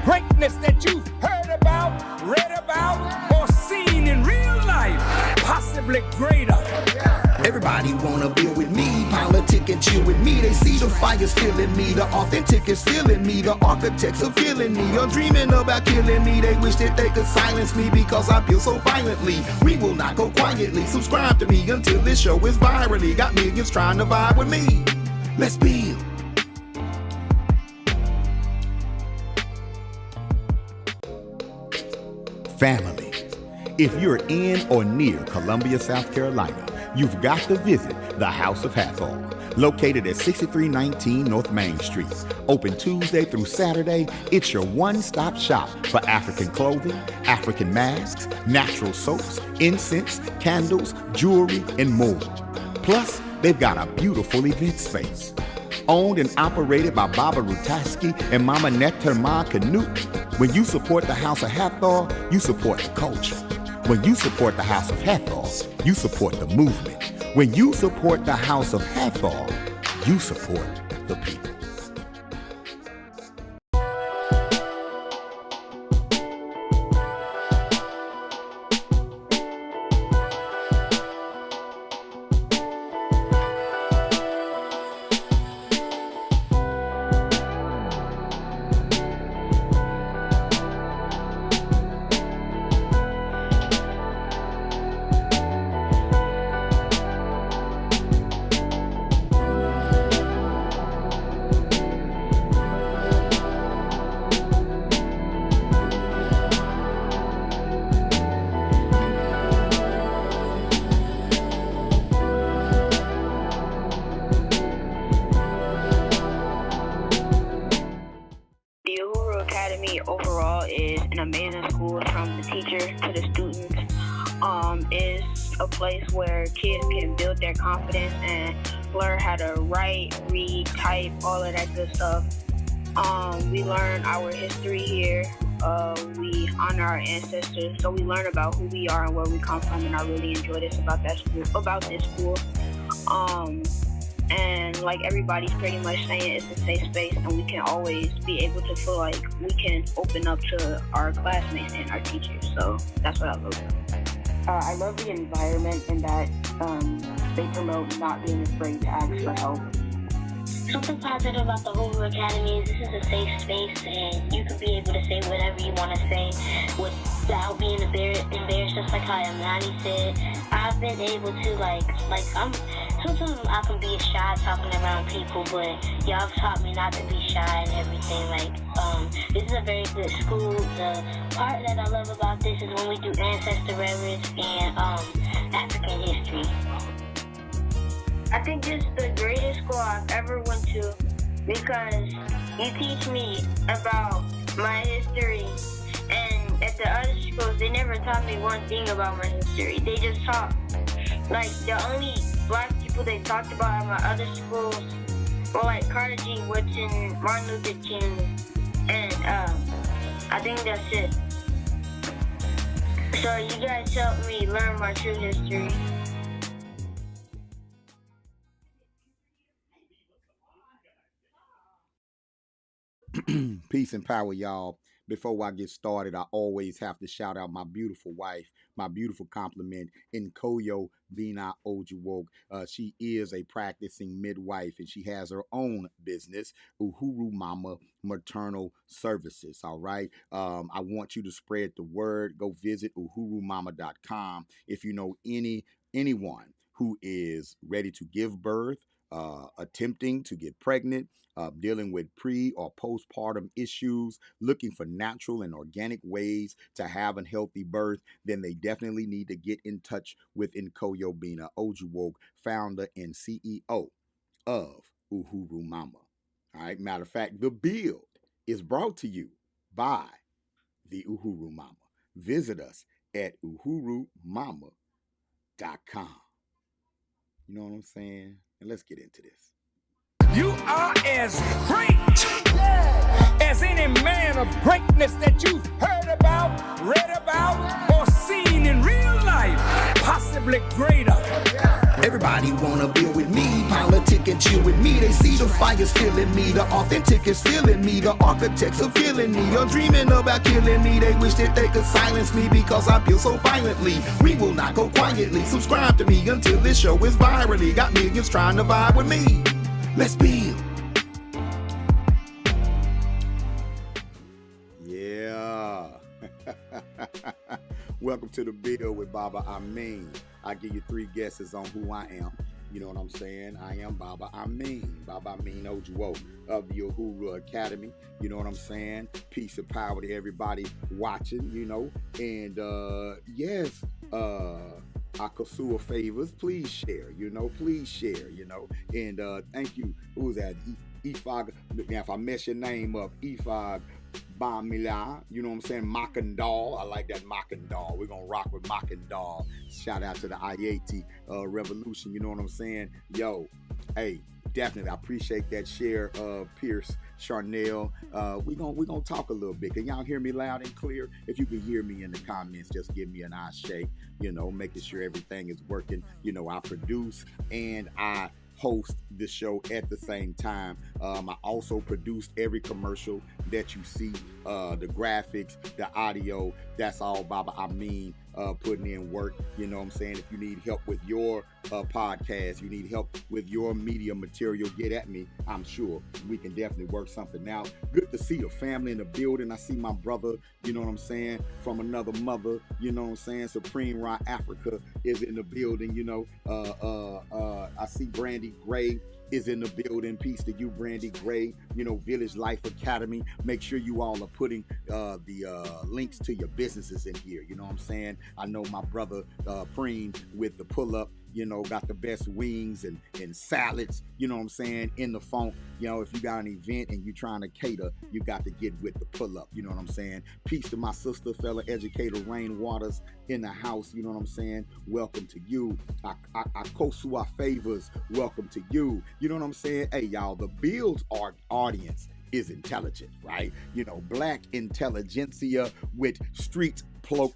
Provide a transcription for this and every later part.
greatness that you've heard about, read about, or seen in real life, possibly greater. Everybody wanna build with me, politic and chill with me. They see the fire still in me, the authentic is still in me. The architects are feeling me, you're dreaming about killing me. They wish that they could silence me because I feel so violently. We will not go quietly, subscribe to me until this show is virally. Got millions trying to vibe with me. Let's build. Family. If you're in or near Columbia, South Carolina, you've got to visit the House of Hathor, located at 6319 North Main Street. Open Tuesday through Saturday, it's your one-stop shop for African clothing, African masks, natural soaps, incense, candles, jewelry, and more. Plus, they've got a beautiful event space. Owned and operated by Baba Rutaski and Mama Neterma Canute. When you support the House of Hathor, you support the culture. When you support the House of Hathor, you support the movement. When you support the House of Hathor, you support the people. Overall is an amazing school from the teacher to the students. Is a place where kids can build their confidence and learn how to write, read, type, all of that good stuff. We learn our history here. We honor our ancestors, so we learn about who we are and where we come from, and I really enjoy this about this school. And like everybody's pretty much saying, it's a safe space, and we can always be able to feel like we can open up to our classmates and our teachers. So that's what I love. I love the environment and that they promote not being afraid to ask for help. Something positive about the Hoover Academy is this is a safe space, and you can be able to say whatever you want to say without being embarrassed, just like how Imani said. I've been able to, sometimes I can be shy talking around people, but y'all have taught me not to be shy and everything. This is a very good school. The part that I love about this is when we do ancestor reverence and African history. I think this is the greatest school I've ever went to because you teach me about my history, and at the other schools they never taught me one thing about my history. They just taught, the only black people they talked about at my other schools were Carter G. Woodson, Martin Luther King, and I think that's it. So you guys helped me learn my true history. Peace and power, y'all. Before I get started, I always have to shout out my beautiful wife, my beautiful compliment, Nkoyo Vina Ojuwog. She is a practicing midwife, and she has her own business, Uhuru Mama Maternal Services. All right. I want you to spread the word. Go visit uhurumama.com if you know anyone who is ready to give birth, attempting to get pregnant, dealing with pre or postpartum issues, looking for natural and organic ways to have a healthy birth, then they definitely need to get in touch with Nkoyo Bina Ojuwog, founder and CEO of Uhuru Mama. All right. Matter of fact, the build is brought to you by the Uhuru Mama. Visit us at uhurumama.com. You know what I'm saying? And let's get into this. You are as great as any man of greatness that you've heard about, read about, or seen in real life, possibly possibly greater. Everybody wanna build with me, politic and chill with me. They see the fire still in me, the authentic is still in me, the architects are feeling me. You're dreaming about killing me, they wish that they could silence me because I feel so violently. We will not go quietly, subscribe to me until this show is virally. Got millions trying to vibe with me. Let's build. Yeah. Welcome to the Bill with Baba Amin. I give you 3 guesses on who I am. You know what I'm saying? I am Baba Amin. Baba Amin Ojuwo of the Uhuru Academy. You know what I'm saying? Peace and power to everybody watching, you know. And yes, Akosua favors, please share, you know, please share, you know. And thank you. Who's that? Ifag. Now, if I mess your name up, Ifag Bamila, you know what I'm saying? Makandal. I like that Makandal. We're going to rock with Makandal. Shout out to the IAT Revolution. You know what I'm saying? Yo, hey, definitely. I appreciate that share, Pierce, Charnel. We're gonna talk a little bit. Can y'all hear me loud and clear? If you can hear me in the comments, just give me an eye shake, you know, making sure everything is working. You know, I produce and I host the show at the same time. I also produced every commercial that you see, the graphics, the audio. That's all Baba Amin putting in work. You know what I'm saying? If you need help with your podcast, you need help with your media material, get at me. I'm sure we can definitely work something out. Good to see the family in the building. I see my brother, you know what I'm saying, from another mother, you know what I'm saying? Supreme Ra Africa is in the building, you know. I see Brandy Gray is in the building. Peace to you, Brandy Gray. You know, Village Life Academy. Make sure you all are putting the links to your businesses in here. You know what I'm saying? I know my brother Preem with the pull-up, you know, got the best wings and salads, you know what I'm saying, in the funk. You know, if you got an event and you trying to cater, you got to get with the pull-up, you know what I'm saying? Peace to my sister, fellow educator, Rain Waters in the house, you know what I'm saying? Welcome to you. Akosua favors, welcome to you. You know what I'm saying? Hey, y'all, the Bill's audience is intelligent, right? You know, black intelligentsia with street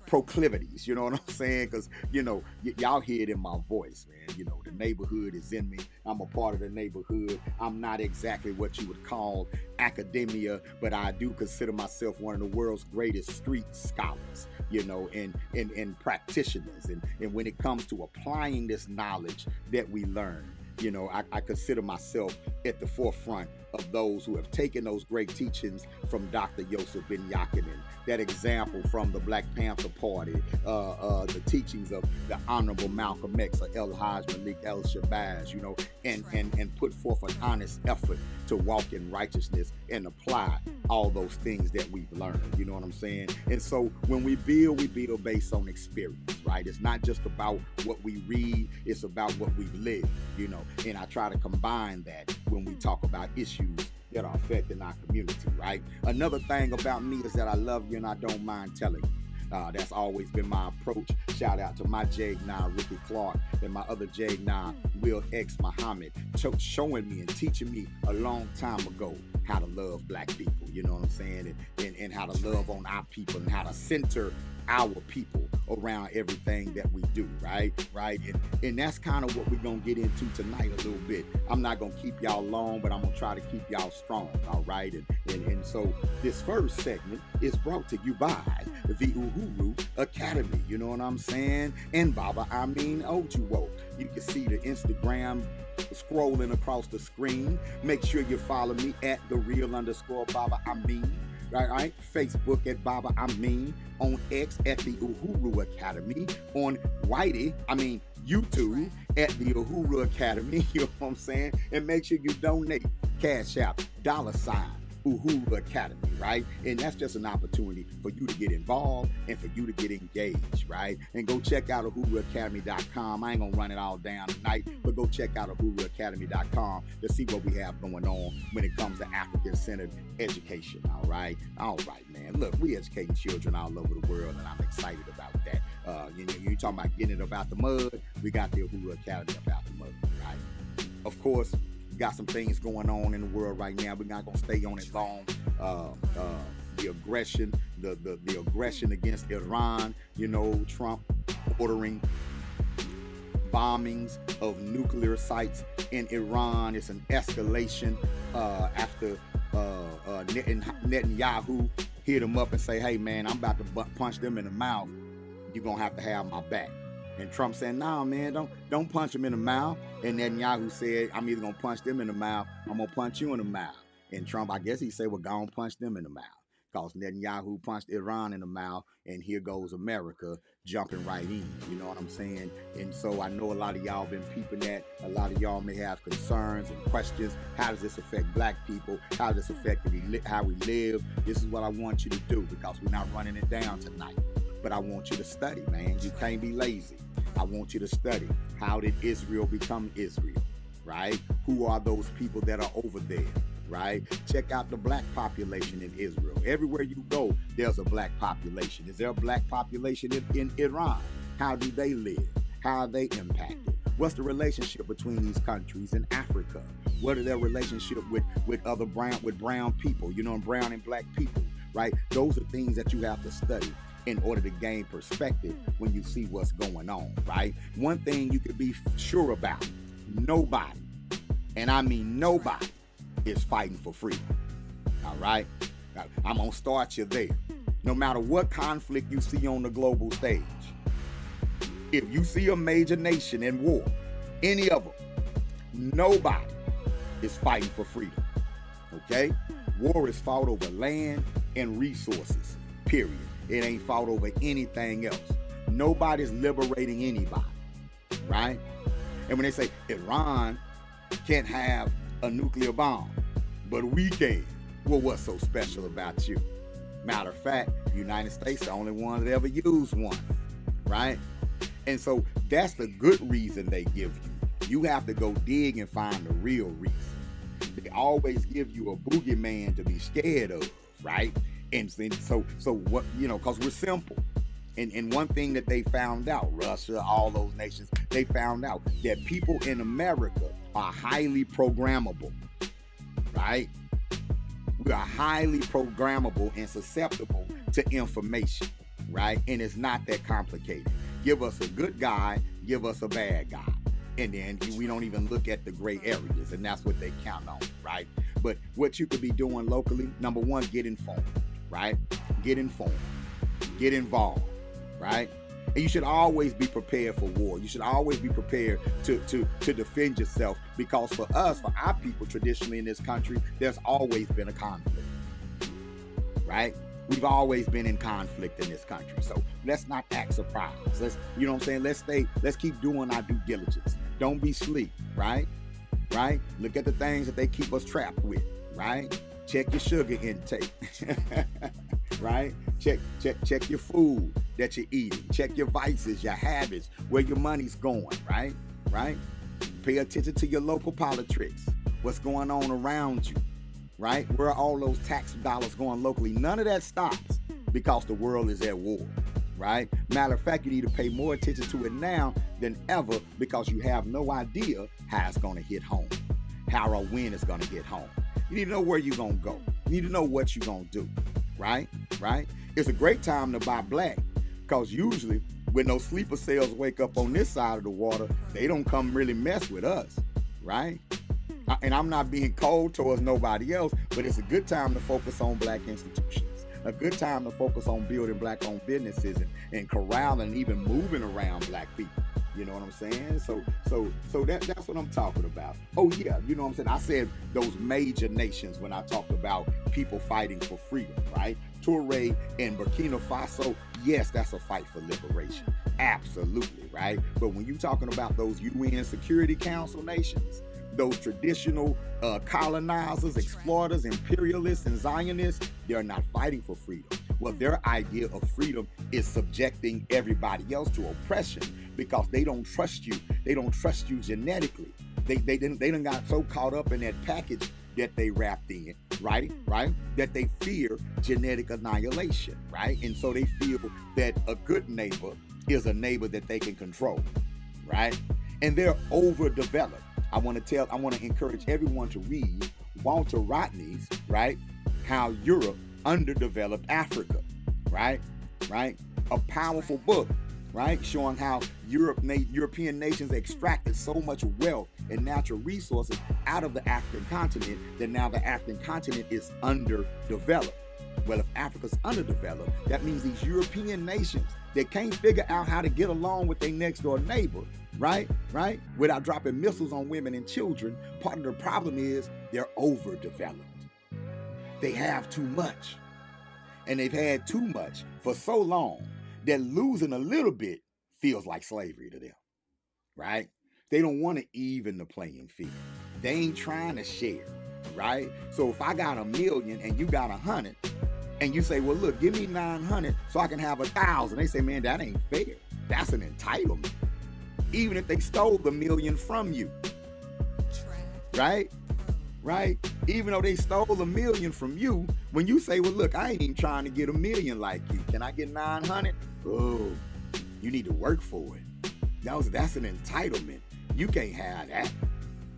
proclivities, you know what I'm saying? Because, you know, y'all hear it in my voice, man. You know, the neighborhood is in me. I'm a part of the neighborhood. I'm not exactly what you would call academia, but I do consider myself one of the world's greatest street scholars, you know, and practitioners. And when it comes to applying this knowledge that we learn, you know, I consider myself at the forefront of those who have taken those great teachings from Dr. Yosef Ben Yakinen, that example from the Black Panther Party, the teachings of the Honorable Malcolm X or El Haj Malik El Shabazz, you know, and put forth an honest effort to walk in righteousness and apply all those things that we've learned, you know what I'm saying? And so when we build based on experience, right? It's not just about what we read, it's about what we've lived, you know, and I try to combine that when we talk about issues that are affecting our community, right? Another thing about me is that I love you and I don't mind telling you. That's always been my approach. Shout out to my Jagna, Ricky Clark, and my other Jagna, Will X Muhammad, showing me and teaching me a long time ago how to love black people, you know what I'm saying? And how to love on our people and how to center our people around everything that we do, right? And that's kind of what we're going to get into tonight a little bit. I'm not going to keep y'all long, but I'm going to try to keep y'all strong, all right? And so this first segment is brought to you by the Uhuru Academy, you know what I'm saying? And Baba Amin Ojuwo. You can see the Instagram scrolling across the screen. Make sure you follow me at @the_Baba Amin. Right? Facebook at Baba Amin, on X at the Uhuru Academy, on YouTube at the Uhuru Academy, you know what I'm saying? And make sure you donate, Cash App, $ Uhuru Academy, right? And that's just an opportunity for you to get involved and for you to get engaged, right? And go check out uhuruacademy.com. I ain't gonna run it all down tonight, but go check out uhuruacademy.com to see what we have going on when it comes to African-centered education, all right? All right, man. Look, we educating children all over the world, and I'm excited about that. You talking about getting it about the mud, we got the Uhuru Academy about the mud, right? Of course, got some things going on in the world right now. We're not gonna stay on it long. The aggression against Iran, you know, Trump ordering bombings of nuclear sites in Iran. It's an escalation after Netanyahu hit him up and say, hey man, I'm about to punch them in the mouth. You're gonna have to have my back. And Trump said, nah man, don't punch him in the mouth. And Netanyahu said, I'm either gonna punch them in the mouth, I'm gonna punch you in the mouth. And Trump, I guess he said, well, go and punch them in the mouth. Because Netanyahu punched Iran in the mouth, and here goes America jumping right in. You know what I'm saying? And so I know a lot of y'all been peeping that. A lot of y'all may have concerns and questions. How does this affect black people? How does this affect how we live? This is what I want you to do, because we're not running it down tonight. But I want you to study, man. You can't be lazy. I want you to study. How did Israel become Israel, right? Who are those people that are over there? Right? Check out the black population in Israel. Everywhere you go, there's a black population. Is there a black population in Iran? How do they live? How are they impacted? What's the relationship between these countries in Africa? What are their relationship with brown people, you know, brown and black people, right? Those are things that you have to study in order to gain perspective when you see what's going on, right? One thing you could be sure about, nobody, and I mean nobody, is fighting for freedom. All right? Now, I'm going to start you there. No matter what conflict you see on the global stage, if you see a major nation in war, any of them, nobody is fighting for freedom. Okay? War is fought over land and resources, period. It ain't fought over anything else. Nobody's liberating anybody, right? And when they say Iran can't have a nuclear bomb, but we can. Well, what's so special about you? Matter of fact, the United States the only one that ever used one, right? And so that's the good reason they give you. You have to go dig and find the real reason. They always give you a boogeyman to be scared of, right? And so what, you know, because we're simple. And one thing that they found out, Russia, all those nations, they found out that people in America are highly programmable, right? We are highly programmable and susceptible to information, right? And it's not that complicated. Give us a good guy, give us a bad guy. And then we don't even look at the gray areas, and that's what they count on, right? But what you could be doing locally, number one, get informed, right? Get informed, get involved, right? And you should always be prepared for war. You should always be prepared to defend yourself, because for us, for our people traditionally in this country, there's always been a conflict, right? We've always been in conflict in this country. So let's not act surprised. You know what I'm saying? Let's keep doing our due diligence. Don't be sleep, right? Right? Look at the things that they keep us trapped with, right? Check your sugar intake, right? Check your food that you're eating. Check your vices, your habits, where your money's going, right? Right? Pay attention to your local politics. What's going on around you, right? Where are all those tax dollars going locally? None of that stops because the world is at war, right? Matter of fact, you need to pay more attention to it now than ever, because you have no idea how it's going to hit home, how or when it's going to hit home. You need to know where you're going to go. You need to know what you're going to do, right? Right? It's a great time to buy black, because usually when those sleeper cells wake up on this side of the water, they don't come really mess with us, right? And I'm not being cold towards nobody else, but it's a good time to focus on black institutions, a good time to focus on building black-owned businesses and corralling and even moving around black people. You know what I'm saying? So that's what I'm talking about. Oh yeah, you know what I'm saying? I said those major nations when I talked about people fighting for freedom, right? Toure and Burkina Faso, yes, that's a fight for liberation. Absolutely, right? But when you're talking about those UN Security Council nations, those traditional colonizers, exploiters, imperialists, and Zionists, they're not fighting for freedom. Well, their idea of freedom is subjecting everybody else to oppression, because they don't trust you. They don't trust you genetically. They done got so caught up in that package that they wrapped in, right? That they fear genetic annihilation, right? And so they feel that a good neighbor is a neighbor that they can control, right? And they're overdeveloped. I want to encourage everyone to read Walter Rodney's, right? How Europe underdeveloped Africa, right? A powerful book. right? Showing how European nations extracted so much wealth and natural resources out of the African continent that now the African continent is underdeveloped. Well, if Africa's underdeveloped, that means these European nations that can't figure out how to get along with their next door neighbor, right, without dropping missiles on women and children. Part of the problem is they're overdeveloped. They have too much. And they've had too much for so long that losing a little bit feels like slavery to them, right? They don't want to even the playing field. They ain't trying to share, right? So if I got 1 million and you got 100, and you say, well, look, give me 900 so I can have 1,000. They say, man, that ain't fair. That's an entitlement. Even if they stole the million from you, right? Even though they stole 1 million from you, when you say, well, look, I ain't even trying to get 1 million like you. Can I get 900? Oh, you need to work for it. That's an entitlement. You can't have that.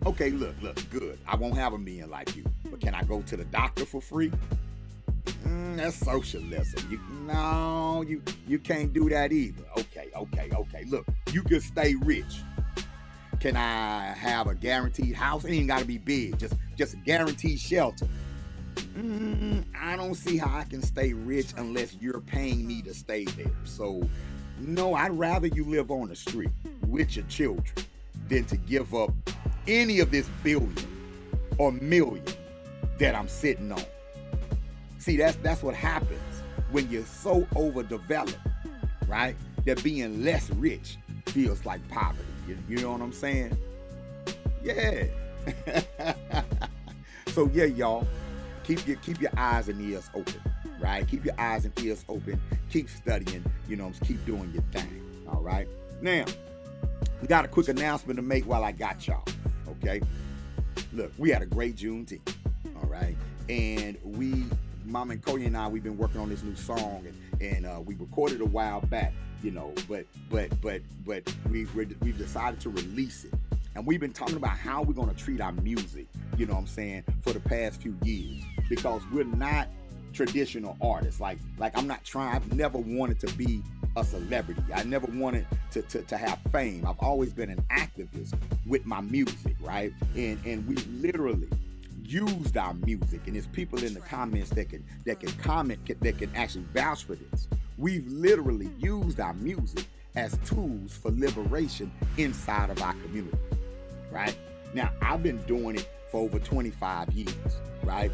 Okay, look, good. I won't have 1 million like you, but can I go to the doctor for free? That's socialism. You can't do that either. Okay. Look, you can stay rich. Can I have a guaranteed house? It ain't got to be big. Just a guaranteed shelter. I don't see how I can stay rich unless you're paying me to stay there. So, no, I'd rather you live on the street with your children than to give up any of this billion or million that I'm sitting on. See, that's what happens when you're so overdeveloped, right? That being less rich feels like poverty. You know what I'm saying? Yeah. So yeah, y'all, keep your eyes and ears open, right? Keep your eyes and ears open. Keep studying. Keep doing your thing. All right. Now, we got a quick announcement to make while I got y'all. Okay. Look, we had a great Juneteenth. All right, and Mama and Cody and I, we've been working on this new song, and we recorded a while back, but we've decided to release it, and we've been talking about how we're going to treat our music, for the past few years, because we're not traditional artists. Like I've never wanted to be a celebrity. I never wanted to have fame. I've always been an activist with my music, right? And we literally used our music, and there's people in the comments that can comment, that can actually vouch for this. We've literally used our music as tools for liberation inside of our community, right? Now, I've been doing it for over 25 years, right?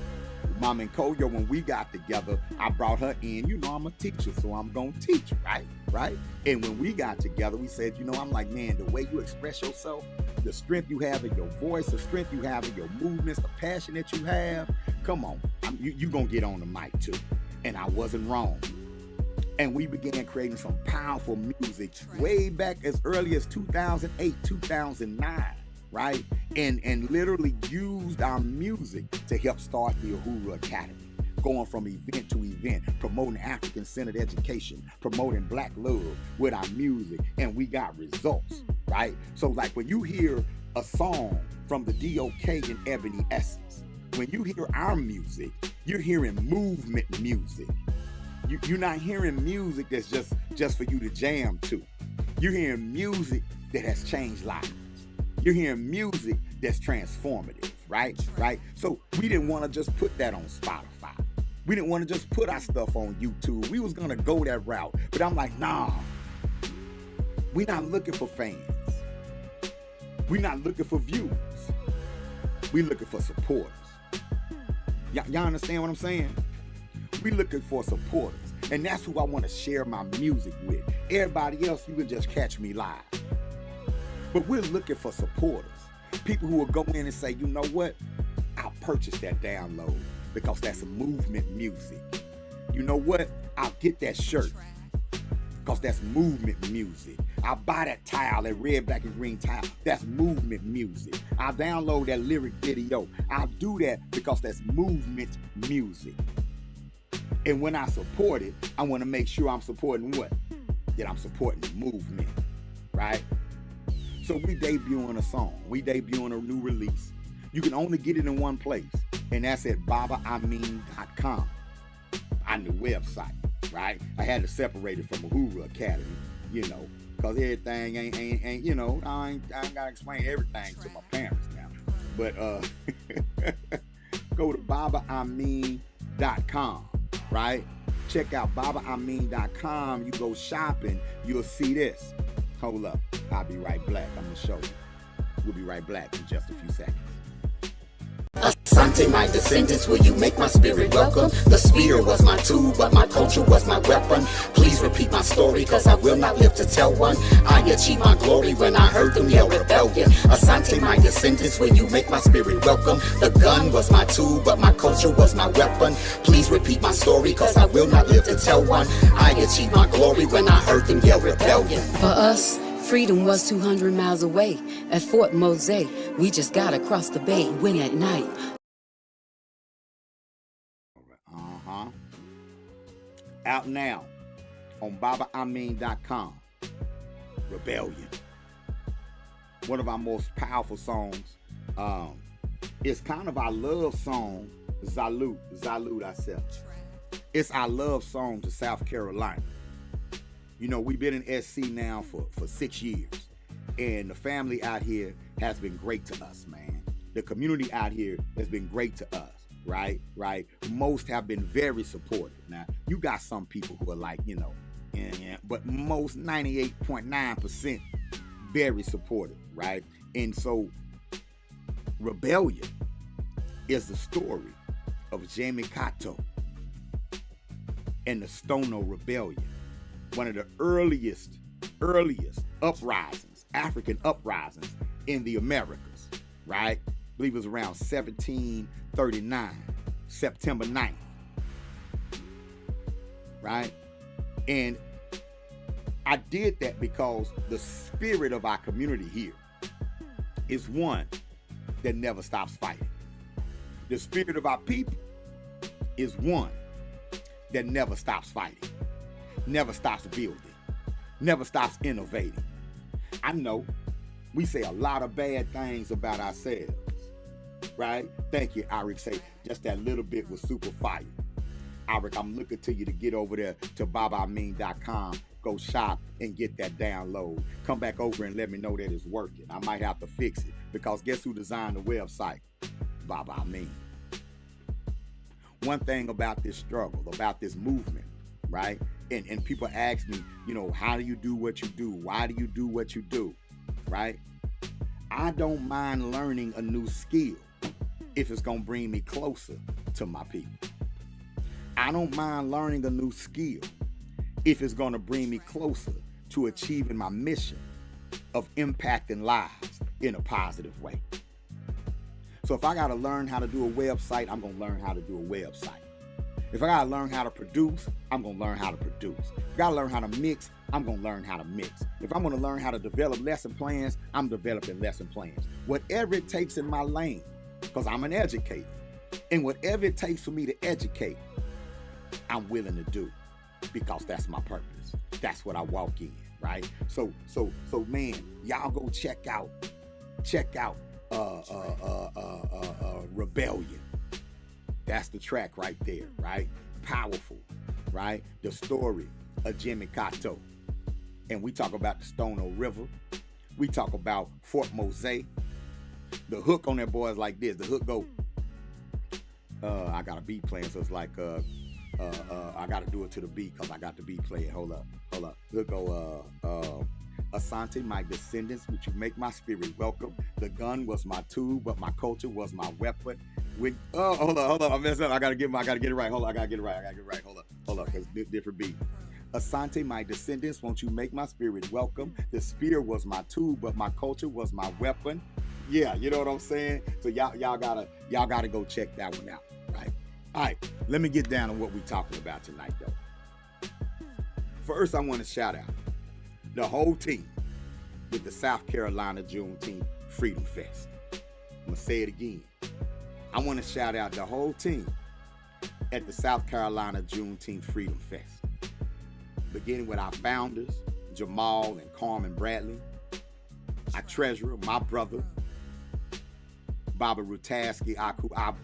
Mama and Koyo, when we got together, I brought her in. I'm a teacher, so I'm going to teach, right? And when we got together, we said, I'm like, man, the way you express yourself, the strength you have in your voice, the strength you have in your movements, the passion that you have, come on, you going to get on the mic too. And I wasn't wrong. And we began creating some powerful music way back as early as 2008, 2009. Right? And literally used our music to help start the Uhuru Academy, going from event to event, promoting African-centered education, promoting Black love with our music, and we got results, right? So like when you hear a song from the DOK and Ebony Essence, when you hear our music, you're hearing movement music. You're not hearing music that's just for you to jam to. You're hearing music that has changed lives. You're hearing music that's transformative, right? So we didn't want to just put that on Spotify. We didn't want to just put our stuff on YouTube. We was going to go that route. But I'm like, nah, we're not looking for fans. We're not looking for views. We're looking for supporters. Y'all understand what I'm saying? We're looking for supporters. And that's who I want to share my music with. Everybody else, you can just catch me live. But we're looking for supporters. People who will go in and say, you know what? I'll purchase that download because that's movement music. You know what? I'll get that shirt because that's movement music. I'll buy that tile, that red, black, and green tile. That's movement music. I'll download that lyric video. I'll do that because that's movement music. And when I support it, I want to make sure I'm supporting what? That I'm supporting the movement, right? So we debuting a song. We debuting a new release. You can only get it in one place, and that's at babaamin.com on the website, right? I had to separate it from Uhuru Academy. you know, because everything ain't you know, I ain't got to explain everything to my parents now. But go to babaamin.com, right? Check out babaamin.com. You go shopping, you'll see this. Hold up. I'll be right back. I'm going to show you. We'll be right back in just a few seconds. Asante, my descendants, will you make my spirit welcome? The spear was my tool, but my culture was my weapon. Please repeat my story, cause I will not live to tell one. I achieved my glory when I heard them yell rebellion. Asante, my descendants, will you make my spirit welcome? The gun was my tool, but my culture was my weapon. Please repeat my story, cause I will not live to tell one. I achieved my glory when I heard them yell rebellion. For us, freedom was 200 miles away. At Fort Mose, we just got across the bay, win at night. Out now on babaamin.com. Rebellion. One of our most powerful songs. It's kind of our love song, Salute ourselves. It's our love song to South Carolina. You know, we've been in SC now for 6 years. And the family out here has been great to us, man. The community out here has been great to us. Right. Most have been very supportive. Now, you got some people who are like, you know, but most 98.9% very supportive, right? And so, Rebellion is the story of Jamie Kato and the Stono Rebellion, one of the earliest uprisings, African uprisings in the Americas, right? I believe it was around 1739, September 9th, right? And I did that because the spirit of our community here is one that never stops fighting. The spirit of our people is one that never stops fighting, never stops building, never stops innovating. I know we say a lot of bad things about ourselves, right? Thank you, Eric. Say just that little bit was super fire. Eric, I'm looking to you to get over there to babaamin.com, go shop and get that download. Come back over and let me know that it's working. I might have to fix it because guess who designed the website? Baba Amin. One thing about this struggle, about this movement, right? And people ask me, you know, how do you do what you do? Why do you do what you do? Right? I don't mind learning a new skill if it's gonna bring me closer to my people. I don't mind learning a new skill if it's gonna bring me closer to achieving my mission of impacting lives in a positive way. So if I gotta learn how to do a website, I'm gonna learn how to do a website. If I gotta learn how to produce, I'm gonna learn how to produce. If I gotta learn how to mix, I'm gonna learn how to mix. If I'm gonna learn how to develop lesson plans, I'm developing lesson plans. Whatever it takes in my lane, because I'm an educator. And whatever it takes for me to educate, I'm willing to do because that's my purpose. That's what I walk in, right? So man, y'all go check out Rebellion. That's the track right there, right? Powerful, right? The story of Jimmy Kato. And we talk about the Stono River. We talk about Fort Mose. The hook on that boy is like this. The hook go, I got a beat playing, so it's like, I got to do it to the beat because I got the beat playing. Hold up. The hook go, Asante, my descendants, would you make my spirit welcome? The gun was my tool, but my culture was my weapon. Hold up, I messed up. I gotta get it right. Hold up, I gotta get it right. Hold up, because different beat. Asante, my descendants, won't you make my spirit welcome? The spear was my tool, but my culture was my weapon. Yeah, you know what I'm saying? So y'all gotta go check that one out, right? All right, let me get down to what we're talking about tonight, though. First, I want to shout out the whole team with the South Carolina Juneteenth Freedom Fest. I'm gonna say it again. I want to shout out the whole team at the South Carolina Juneteenth Freedom Fest. Beginning with our founders, Jamal and Carmen Bradley, our treasurer, my brother, Baba Rutaski Aku Abu,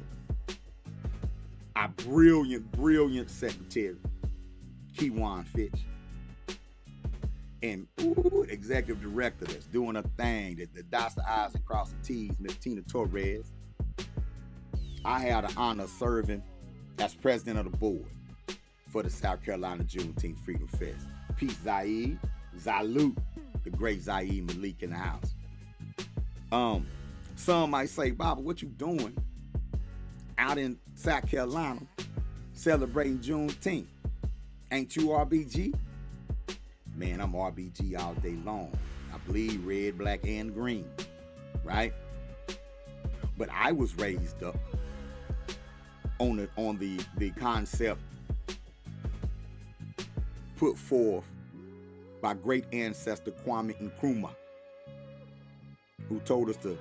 our brilliant secretary, Kewan Fitch, And executive director that's doing a thing that dots the I's and cross the T's, Miss Tina Torres. I had the honor of serving as president of the board for the South Carolina Juneteenth Freedom Fest. Peace, Zaid. Salute the great Zaid Malik in the house. Some might say, Baba, what you doing out in South Carolina celebrating Juneteenth? Ain't you RBG? Man, I'm RBG all day long. I bleed red, black, and green, right? But I was raised up on the concept put forth by great ancestor Kwame Nkrumah, who told us to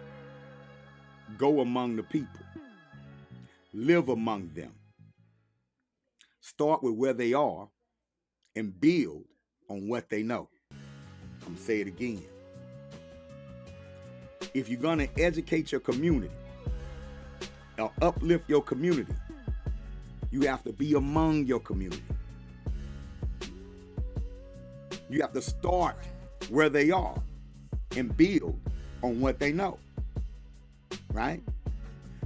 go among the people, live among them, start with where they are, and build on what they know. I'm gonna say it again. If you're gonna educate your community or uplift your community, you have to be among your community. You have to start where they are and build on what they know, right?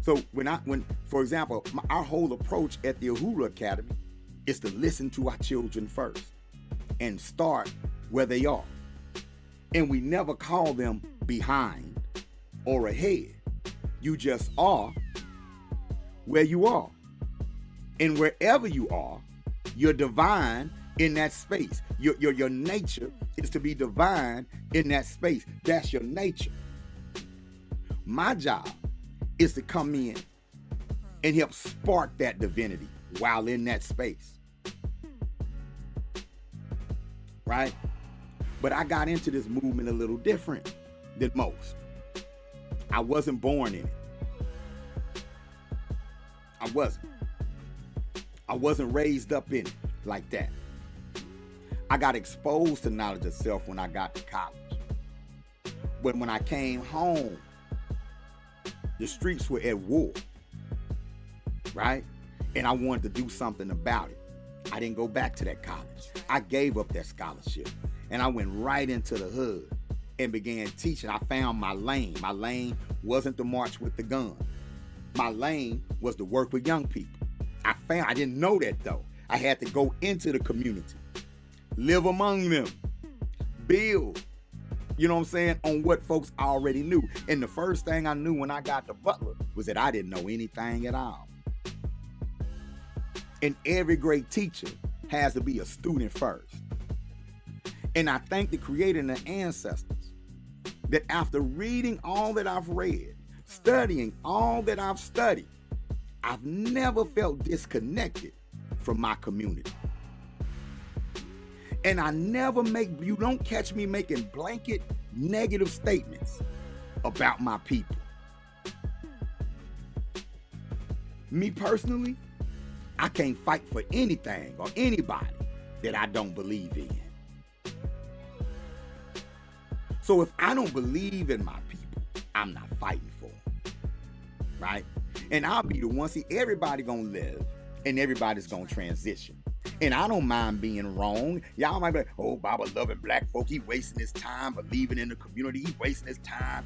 So when for example, our whole approach at the Uhuru Academy is to listen to our children first and start where they are. And we never call them behind or ahead. You just are where you are. And wherever you are, you're divine in that space. Your nature is to be divine in that space. That's your nature. My job is to come in and help spark that divinity while in that space. Right? But I got into this movement a little different than most. I wasn't born in it. I wasn't raised up in it like that. I got exposed to knowledge of self when I got to college. But when I came home, the streets were at war, right? And I wanted to do something about it. I didn't go back to that college. I gave up that scholarship and I went right into the hood and began teaching. I found my lane. My lane wasn't to march with the gun. My lane was to work with young people. I didn't know that though. I had to go into the community, live among them, build, you know what I'm saying, on what folks already knew. And the first thing I knew when I got to Butler was that I didn't know anything at all. And every great teacher has to be a student first. And I thank the Creator and the ancestors that after reading all that I've read, studying all that I've studied, I've never felt disconnected from my community. And you don't catch me making blanket negative statements about my people. Me personally, I can't fight for anything or anybody that I don't believe in. So if I don't believe in my people, I'm not fighting for them, right? And I'll be the one. See, everybody gonna live and everybody's gonna transition. And I don't mind being wrong. Y'all might be like, oh, Baba loving black folk. He wasting his time believing in the community. He wasting his time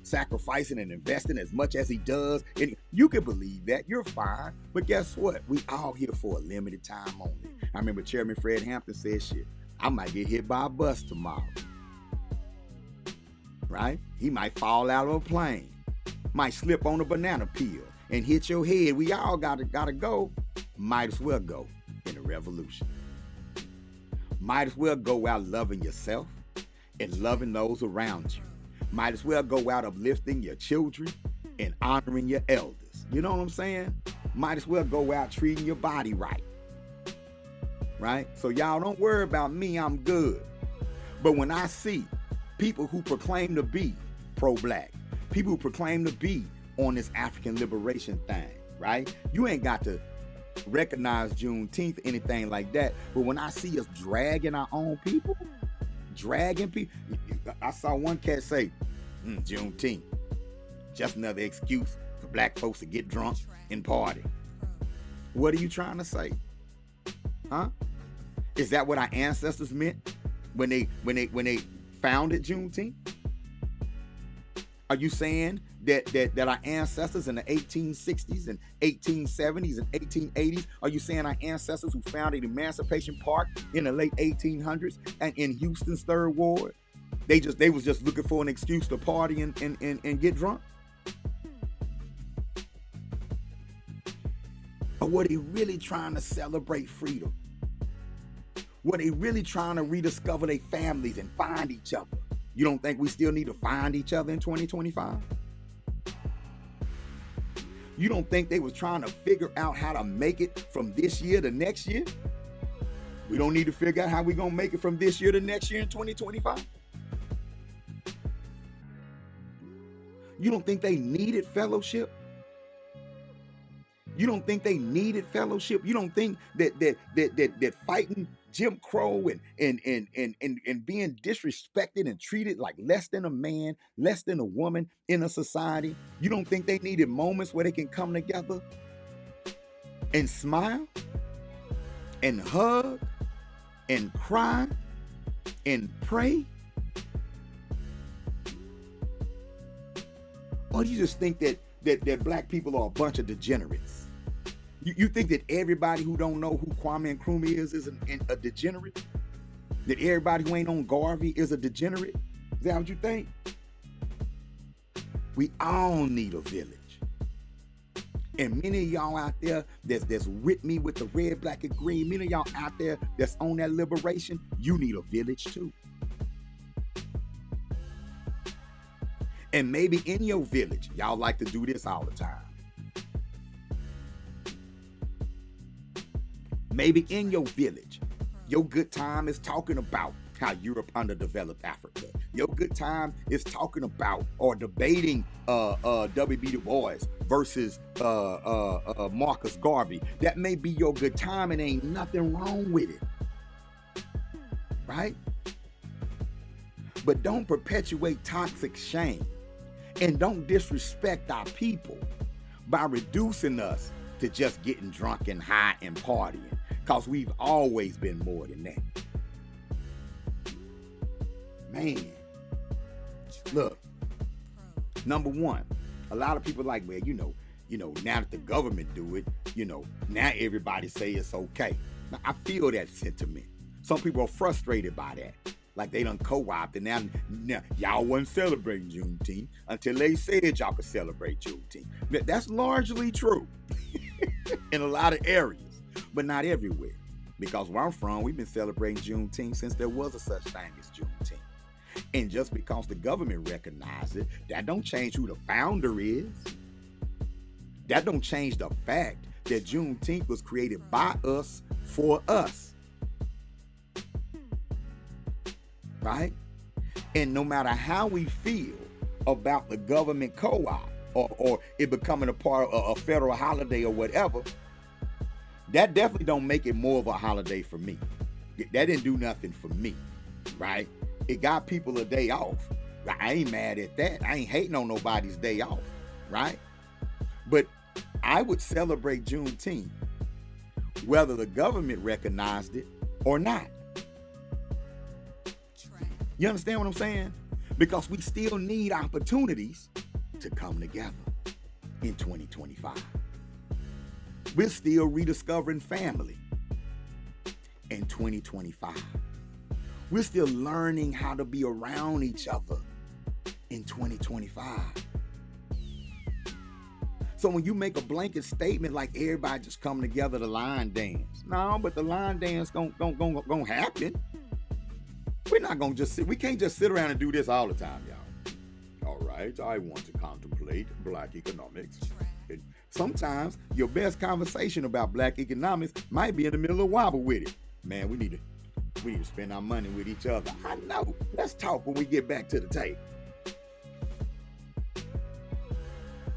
sacrificing and investing as much as he does. And you can believe that. You're fine. But guess what? We all here for a limited time only. I remember Chairman Fred Hampton said, shit, I might get hit by a bus tomorrow. Right? He might fall out of a plane. Might slip on a banana peel and hit your head. We all gotta go. Might as well go in the revolution. Might as well go out loving yourself and loving those around you. Might as well go out uplifting your children and honoring your elders. You know what I'm saying? Might as well go out treating your body right. Right? So y'all don't worry about me, I'm good. But when I see people who proclaim to be pro-black, people who proclaim to be on this African liberation thing, right? You ain't got to recognize Juneteenth, anything like that. But when I see us dragging our own people, I saw one cat say, Juneteenth, just another excuse for black folks to get drunk and party. What are you trying to say? Huh? Is that what our ancestors meant when they founded Juneteenth? Are you saying that our ancestors in the 1860s and 1870s and 1880s, are you saying our ancestors who founded Emancipation Park in the late 1800s and in Houston's Third Ward, they was just looking for an excuse to party and get drunk? Or were they really trying to celebrate freedom? Were they really trying to rediscover their families and find each other? You don't think we still need to find each other in 2025? You don't think they was trying to figure out how to make it from this year to next year? We don't need to figure out how we're going to make it from this year to next year in 2025? You don't think they needed fellowship? You don't think they needed fellowship? You don't think that fighting Jim Crow and being disrespected and treated like less than a man, less than a woman in a society, you don't think they needed moments where they can come together and smile and hug and cry and pray? Or do you just think that black people are a bunch of degenerates? You think that everybody who don't know who Kwame Nkrumah is a degenerate? That everybody who ain't on Garvey is a degenerate? Is that what you think? We all need a village. And many of y'all out there that's with me with the red, black, and green, many of y'all out there that's on that liberation, you need a village too. And maybe in your village, y'all like to do this all the time. Maybe in your village, your good time is talking about how Europe underdeveloped Africa. Your good time is talking about or debating W.B. Du Bois versus Marcus Garvey. That may be your good time and ain't nothing wrong with it. Right? But don't perpetuate toxic shame and don't disrespect our people by reducing us to just getting drunk and high and partying, because we've always been more than that. Man, look, number one, a lot of people like, well, you know, now that the government do it, now everybody say it's okay. Now, I feel that sentiment. Some people are frustrated by that. Like they done co-opted. Now y'all wasn't celebrating Juneteenth until they said y'all could celebrate Juneteenth. That's largely true in a lot of areas, but not everywhere. Because where I'm from, we've been celebrating Juneteenth since there was a such thing as Juneteenth. And just because the government recognized it, that don't change who the founder is. That don't change the fact that Juneteenth was created by us for us. Right? And no matter how we feel about the government co-op or it becoming a part of a federal holiday or whatever, that definitely don't make it more of a holiday for me. That didn't do nothing for me, right? It got people a day off. I ain't mad at that. I ain't hating on nobody's day off, right? But I would celebrate Juneteenth whether the government recognized it or not. You understand what I'm saying? Because we still need opportunities to come together in 2025. We're still rediscovering family in 2025. We're still learning how to be around each other in 2025. So when you make a blanket statement like everybody just coming together to line dance, no, but the line dance gonna happen. We're not gonna just sit. We can't just sit around and do this all the time, y'all. All right, I want to contemplate black economics. And sometimes your best conversation about black economics might be in the middle of wobble with it. Man, we need to spend our money with each other. I know. Let's talk when we get back to the table.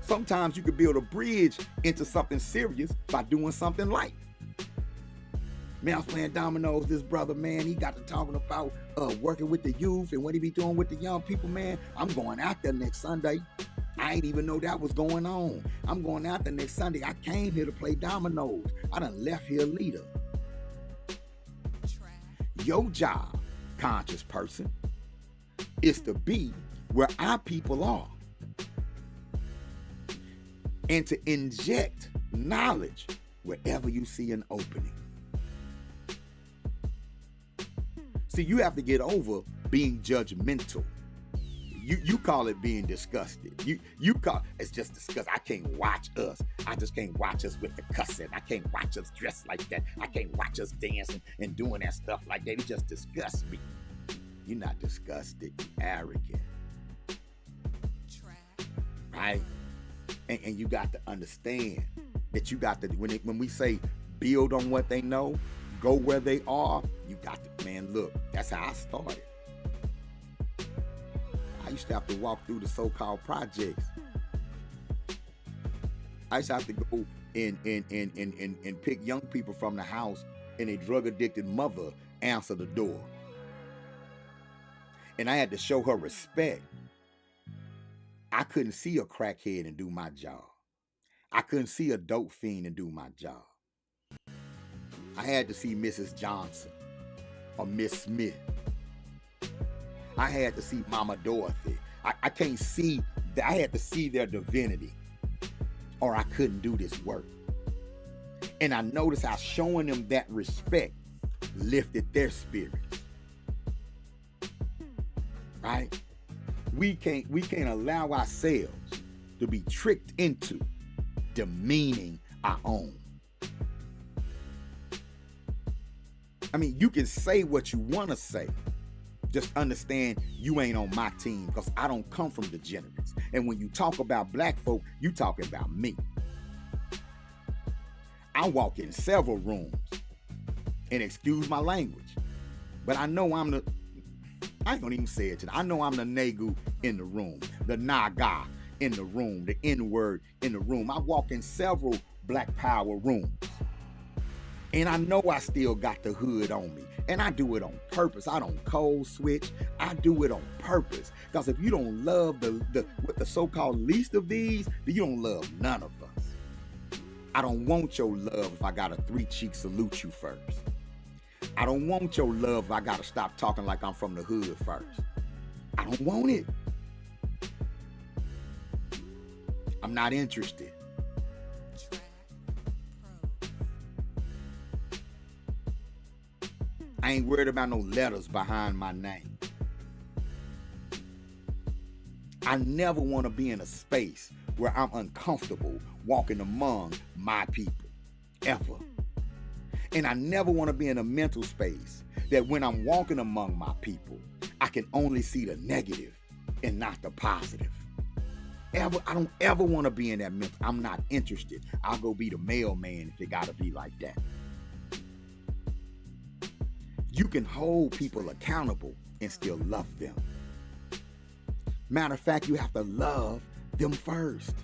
Sometimes you could build a bridge into something serious by doing something light. Man, I was playing dominoes, this brother, man, he got to talking about working with the youth and what he be doing with the young people, man. I'm going out there next Sunday. I ain't even know that was going on. I'm going out there next Sunday. I came here to play dominoes. I done left here a leader. Your job, conscious person is to be where our people are and to inject knowledge wherever you see an opening. See, you have to get over being judgmental. You call it being disgusted. You call it's just disgust. I can't watch us. I just can't watch us with the cussing. I can't watch us dressed like that. I can't watch us dancing and doing that stuff like that. It just disgusts me. You're not disgusted. You're arrogant. Right? And you got to understand that you got to, when we say build on what they know, go where they are, you got to, man, look, that's how I started. I used to have to walk through the so-called projects. I used to have to go and pick young people from the house, and a drug-addicted mother answer the door. And I had to show her respect. I couldn't see a crackhead and do my job. I couldn't see a dope fiend and do my job. I had to see Mrs. Johnson or Miss Smith. I had to see Mama Dorothy. I can't see, I had to see their divinity or I couldn't do this work. And I noticed how showing them that respect lifted their spirits. Right? We can't allow ourselves to be tricked into demeaning our own. I mean, you can say what you want to say. Just understand you ain't on my team because I don't come from degenerates. And when you talk about black folk, you talking about me. I walk in several rooms, and excuse my language, but I know I ain't gonna even say it today. I know I'm the negu in the room, the naga in the room, the N-word in the room. I walk in several black power rooms, and I know I still got the hood on me. And I do it on purpose. I don't code switch. I do it on purpose. Because if you don't love the so-called least of these, then you don't love none of us. I don't want your love if I gotta three-cheek salute you first. I don't want your love if I gotta stop talking like I'm from the hood first. I don't want it. I'm not interested. I ain't worried about no letters behind my name. I never want to be in a space where I'm uncomfortable walking among my people, ever. And I never want to be in a mental space that when I'm walking among my people, I can only see the negative and not the positive. I don't ever want to be in that mental. I'm not interested. I'll go be the mailman if it got to be like that. You can hold people accountable and still love them. Matter of fact, you have to love them first.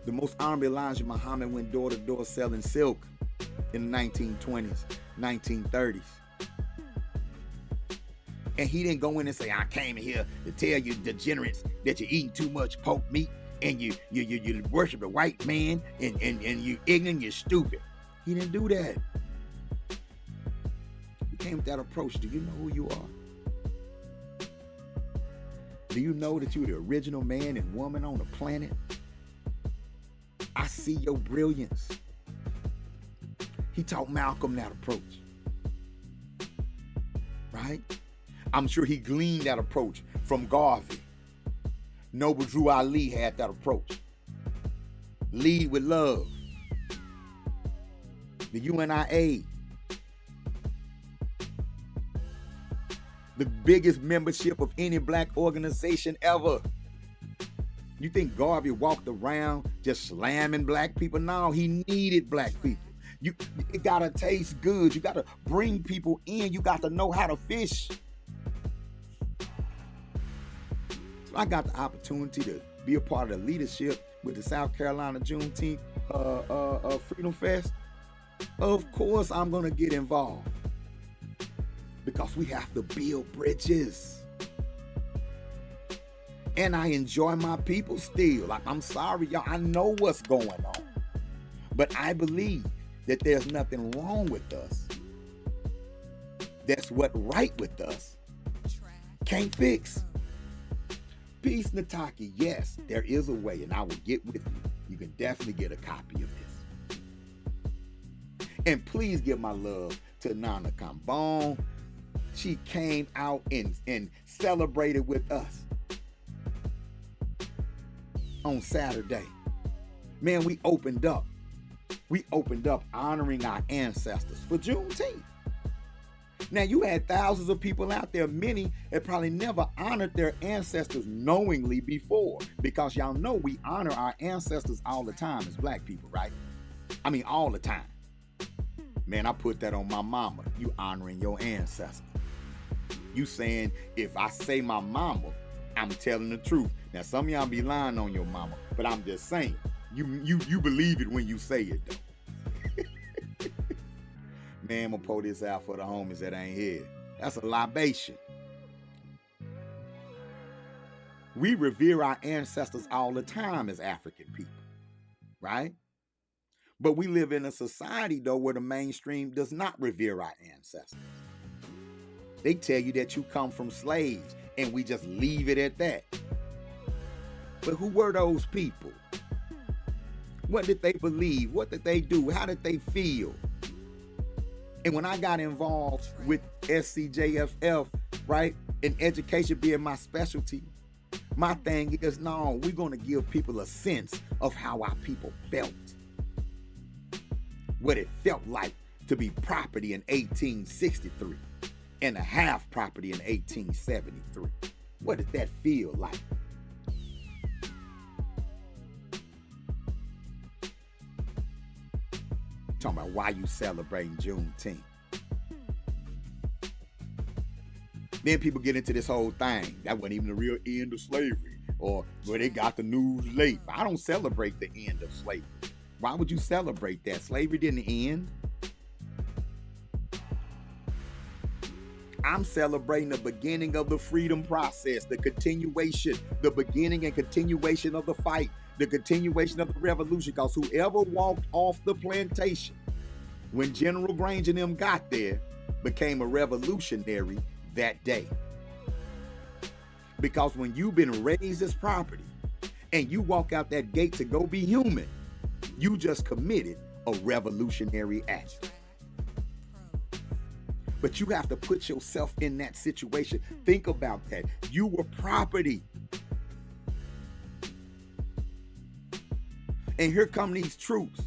The most honorable Elijah Muhammad went door to door selling silk in the 1920s, 1930s. And he didn't go in and say, I came here to tell you degenerates that you're eating too much pork meat and you worship the white man and you ignorant, you're stupid. He didn't do that. He came with that approach. Do you know who you are? Do you know that you're the original man and woman on the planet? I see your brilliance. He taught Malcolm that approach. Right? I'm sure he gleaned that approach from Garvey. Noble Drew Ali had that approach. Lead with love. The UNIA, the biggest membership of any black organization ever. You think Garvey walked around just slamming black people? No, he needed black people. It gotta taste good. You gotta bring people in. You got to know how to fish. So I got the opportunity to be a part of the leadership with the South Carolina Juneteenth Freedom Fest. Of course I'm gonna get involved because we have to build bridges. And I enjoy my people still. Like, I'm sorry, y'all, I know what's going on. But I believe that there's nothing wrong with us that's what right with us can't fix. Peace, Nataki. Yes, there is a way, and I will get with you. You can definitely get a copy of this. And please give my love to Nana Kambon. She came out and celebrated with us on Saturday. Man, we opened up honoring our ancestors for Juneteenth. Now, you had thousands of people out there, many that probably never honored their ancestors knowingly before, because y'all know we honor our ancestors all the time as black people, right? I mean, all the time. Man, I put that on my mama. You honoring your ancestors. You saying, if I say my mama, I'm telling the truth. Now, some of y'all be lying on your mama, but I'm just saying, you believe it when you say it, though. Man, I'm gonna pull this out for the homies that ain't here. That's a libation. We revere our ancestors all the time as African people, right? But we live in a society, though, where the mainstream does not revere our ancestors. They tell you that you come from slaves, and we just leave it at that. But who were those people? What did they believe? What did they do? How did they feel? And when I got involved with SCJFF, right, and education being my specialty, my thing is, no, we're going to give people a sense of how our people felt. What it felt like to be property in 1863 and to have property in 1873. What did that feel like? Talking about why you celebrating Juneteenth. Then people get into this whole thing. That wasn't even the real end of slavery. Or where they got the news late. I don't celebrate the end of slavery. Why would you celebrate that? Slavery didn't end. I'm celebrating the beginning of the freedom process, the continuation, the beginning and continuation of the fight, the continuation of the revolution, because whoever walked off the plantation when General Grange and them got there became a revolutionary that day. Because when you've been raised as property and you walk out that gate to go be human, you just committed a revolutionary act. But you have to put yourself in that situation. Think about that. You were property. And here come these troops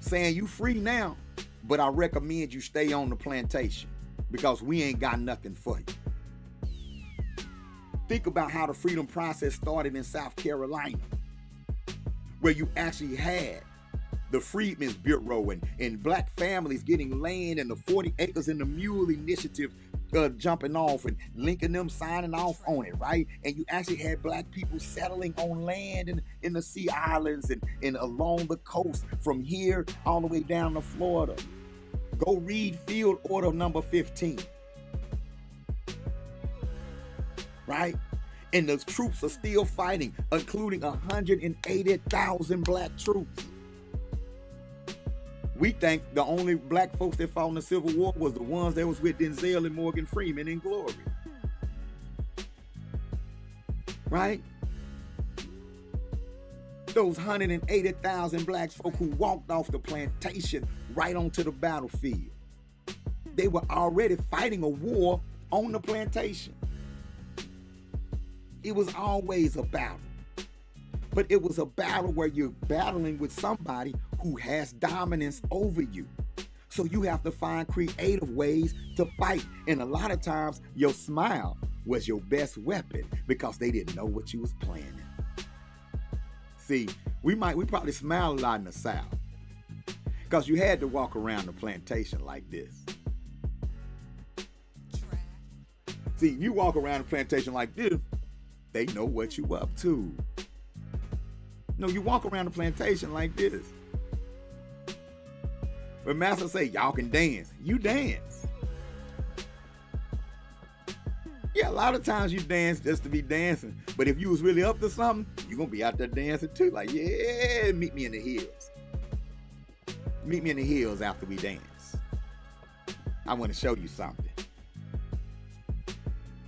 saying you free now, but I recommend you stay on the plantation because we ain't got nothing for you. Think about how the freedom process started in South Carolina, where you actually had the Freedmen's Bureau and black families getting land and the 40 acres and the mule initiative jumping off and Lincoln them signing off on it, right? And you actually had black people settling on land in the Sea Islands and along the coast from here all the way down to Florida. Go read Field Order number 15. Right? And the troops are still fighting, including 180,000 black troops. We think the only black folks that fought in the Civil War was the ones that was with Denzel and Morgan Freeman in Glory. Right? Those 180,000 black folk who walked off the plantation right onto the battlefield. They were already fighting a war on the plantation. It was always a battle. But it was a battle where you're battling with somebody who has dominance over you. So you have to find creative ways to fight. And a lot of times your smile was your best weapon because they didn't know what you was planning. See, we probably smile a lot in the South because you had to walk around the plantation like this. See, you walk around the plantation like this, they know what you up to. No, you walk around the plantation like this. When master say, y'all can dance, you dance. Yeah, a lot of times you dance just to be dancing. But if you was really up to something, you're going to be out there dancing too. Like, yeah, meet me in the hills. Meet me in the hills after we dance. I want to show you something.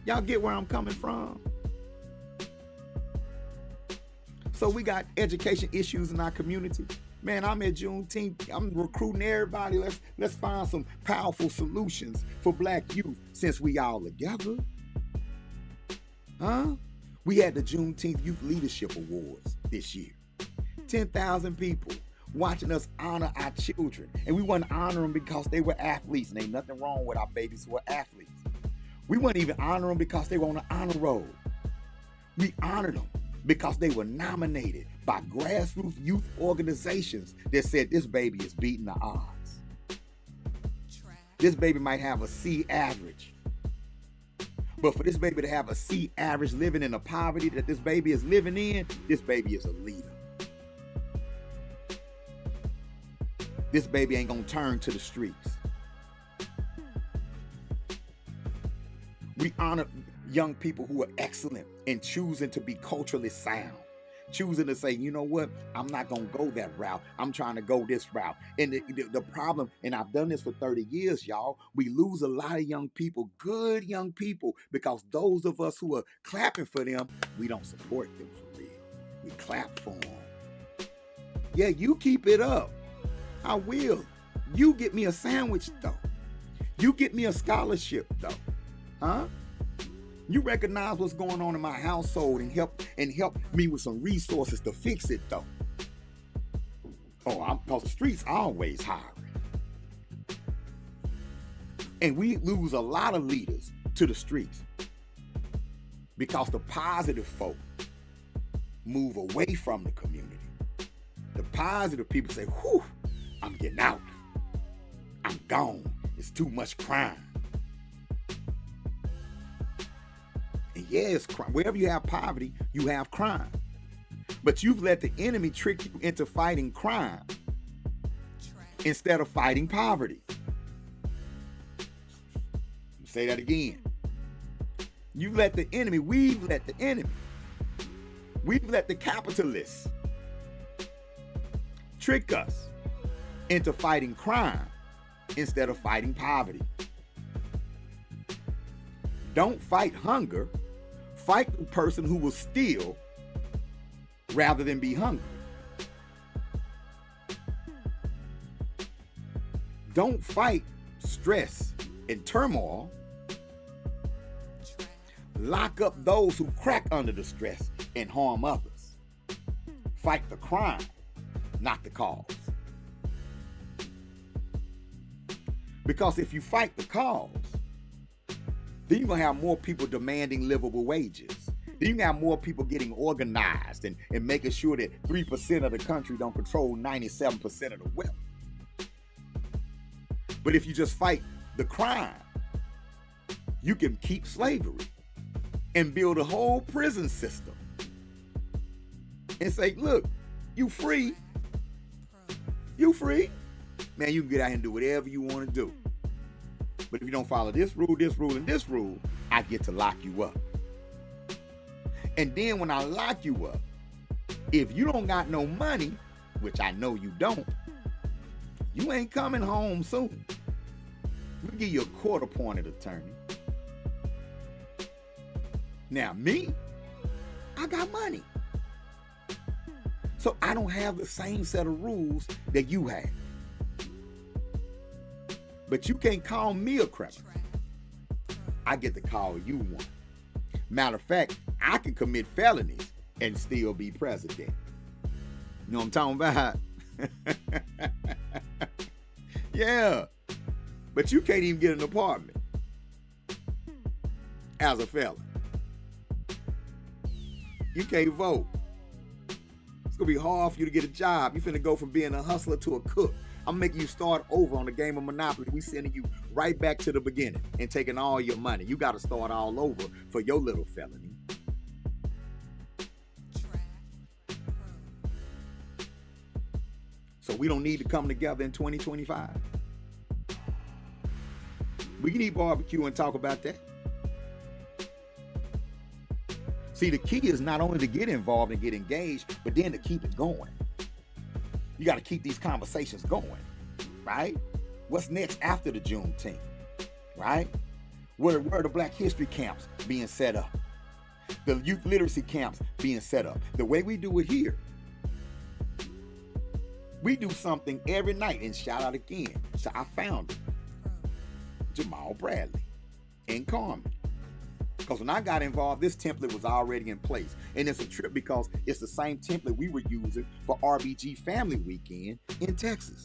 Y'all get where I'm coming from? So we got education issues in our community. Man, I'm at Juneteenth. I'm recruiting everybody. Let's find some powerful solutions for black youth since we all together. Huh? We had the Juneteenth Youth Leadership Awards this year. 10,000 people watching us honor our children. And we wouldn't honor them because they were athletes. And ain't nothing wrong with our babies who are athletes. We wouldn't even honor them because they were on the honor roll. We honored them because they were nominated by grassroots youth organizations that said this baby is beating the odds. This baby might have a C average. But for this baby to have a C average living in the poverty that this baby is living in, this baby is a leader. This baby ain't gonna turn to the streets. We honor young people who are excellent in choosing to be culturally sound. Choosing to say, you know what, I'm not going to go that route. I'm trying to go this route. And the problem, and I've done this for 30 years, y'all, we lose a lot of young people, good young people, because those of us who are clapping for them, we don't support them for real. We clap for them. Yeah, you keep it up. I will. You get me a sandwich, though. You get me a scholarship, though. Huh? You recognize what's going on in my household and help me with some resources to fix it, though. Oh, because the streets always hiring. And we lose a lot of leaders to the streets because the positive folk move away from the community. The positive people say, whew, I'm getting out. I'm gone. It's too much crime. And yeah, it's crime. Wherever you have poverty, you have crime. But you've let the enemy trick you into fighting crime instead of fighting poverty. Say that again. We've let the enemy, we've let the capitalists trick us into fighting crime instead of fighting poverty. Don't fight hunger. Fight the person who will steal rather than be hungry. Don't fight stress and turmoil. Lock up those who crack under the stress and harm others. Fight the crime, not the cause. Because if you fight the cause, then you're going to have more people demanding livable wages. Then you're going to have more people getting organized and making sure that 3% of the country don't control 97% of the wealth. But if you just fight the crime, you can keep slavery and build a whole prison system and say, look, you free. You free. Man, you can get out here and do whatever you want to do. But if you don't follow this rule, and this rule, I get to lock you up. And then when I lock you up, if you don't got no money, which I know you don't, you ain't coming home soon. We'll give you a court-appointed attorney. Now me, I got money. So I don't have the same set of rules that you have. But you can't call me a criminal. I get to call you one. Matter of fact, I can commit felonies and still be president. You know what I'm talking about? Yeah. But you can't even get an apartment as a felon. You can't vote. It's going to be hard for you to get a job. You're finna go from being a hustler to a cook. I'm making you start over on the game of Monopoly. We sending you right back to the beginning and taking all your money. You got to start all over for your little felony. So we don't need to come together in 2025. We can eat barbecue and talk about that. See, the key is not only to get involved and get engaged, but then to keep it going. You got to keep these conversations going, right? What's next after the Juneteenth? right? Where are the Black History camps being set up? The youth literacy camps being set up. The way we do it here, we do something every night, and shout out again to our founder, Jamal Bradley and Carmen. Because when I got involved, this template was already in place. And it's a trip because it's the same template we were using for RBG Family Weekend in Texas.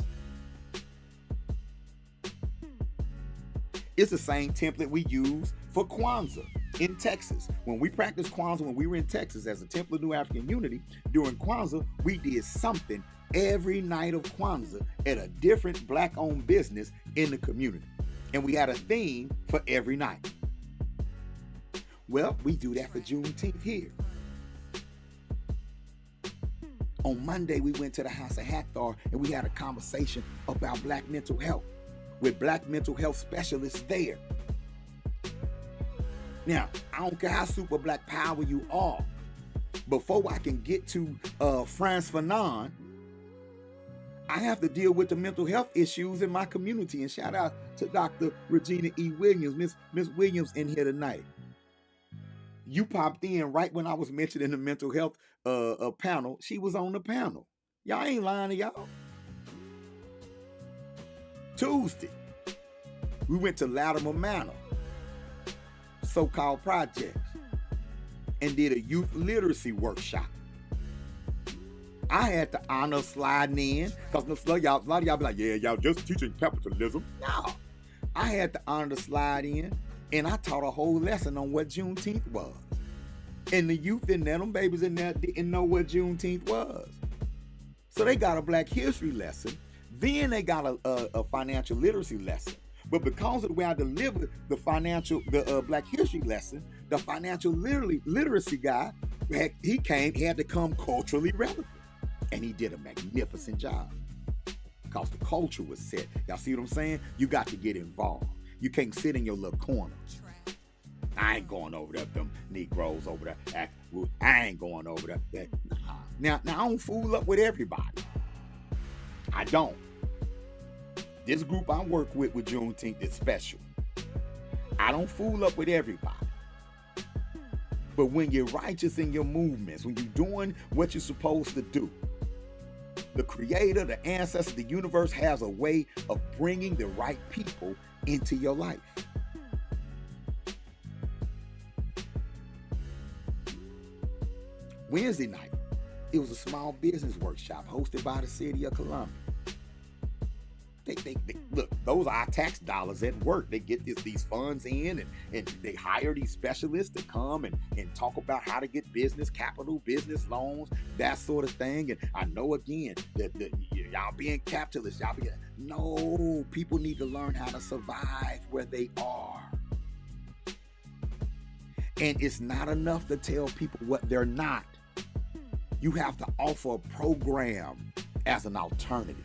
It's the same template we use for Kwanzaa in Texas. When we practiced Kwanzaa when we were in Texas as a Temple of New African Unity, during Kwanzaa, we did something every night of Kwanzaa at a different Black-owned business in the community. And we had a theme for every night. Well, we do that for Juneteenth here. On Monday, we went to the House of Hathor and we had a conversation about Black mental health with Black mental health specialists there. Now, I don't care how super Black power you are. Before I can get to Frantz Fanon, I have to deal with the mental health issues in my community. And shout out to Dr. Regina E. Williams, Miss Williams in here tonight. You popped in right when I was mentioning the mental health panel. She was on the panel. Y'all ain't lying to y'all. Tuesday, we went to Latimer Manor, so-called projects, and did a youth literacy workshop. I had the honor of sliding in, because a lot of y'all be like, yeah, y'all just teaching capitalism. No, I had the honor to slide in, and I taught a whole lesson on what Juneteenth was. And the youth in there, them babies in there didn't know what Juneteenth was. So they got a Black history lesson. Then they got a financial literacy lesson. But because of the way I delivered the Black history lesson, the financial literacy guy, he had to come culturally relevant. And he did a magnificent job. Because the culture was set. Y'all see what I'm saying? You got to get involved. You can't sit in your little corner. I ain't going over there, them Negroes over there. I ain't going over there. Now, I don't fool up with everybody. I don't. This group I work with Juneteenth is special. I don't fool up with everybody. But when you're righteous in your movements, when you're doing what you're supposed to do, the creator, the ancestor, the universe has a way of bringing the right people into your life. Wednesday night, it was a small business workshop hosted by the city of Columbia. They look, those are our tax dollars at work. They get these funds in and they hire these specialists to come and talk about how to get business capital, business loans, that sort of thing. And I know again that y'all being capitalists, no, people need to learn how to survive where they are. And it's not enough to tell people what they're not. You have to offer a program as an alternative.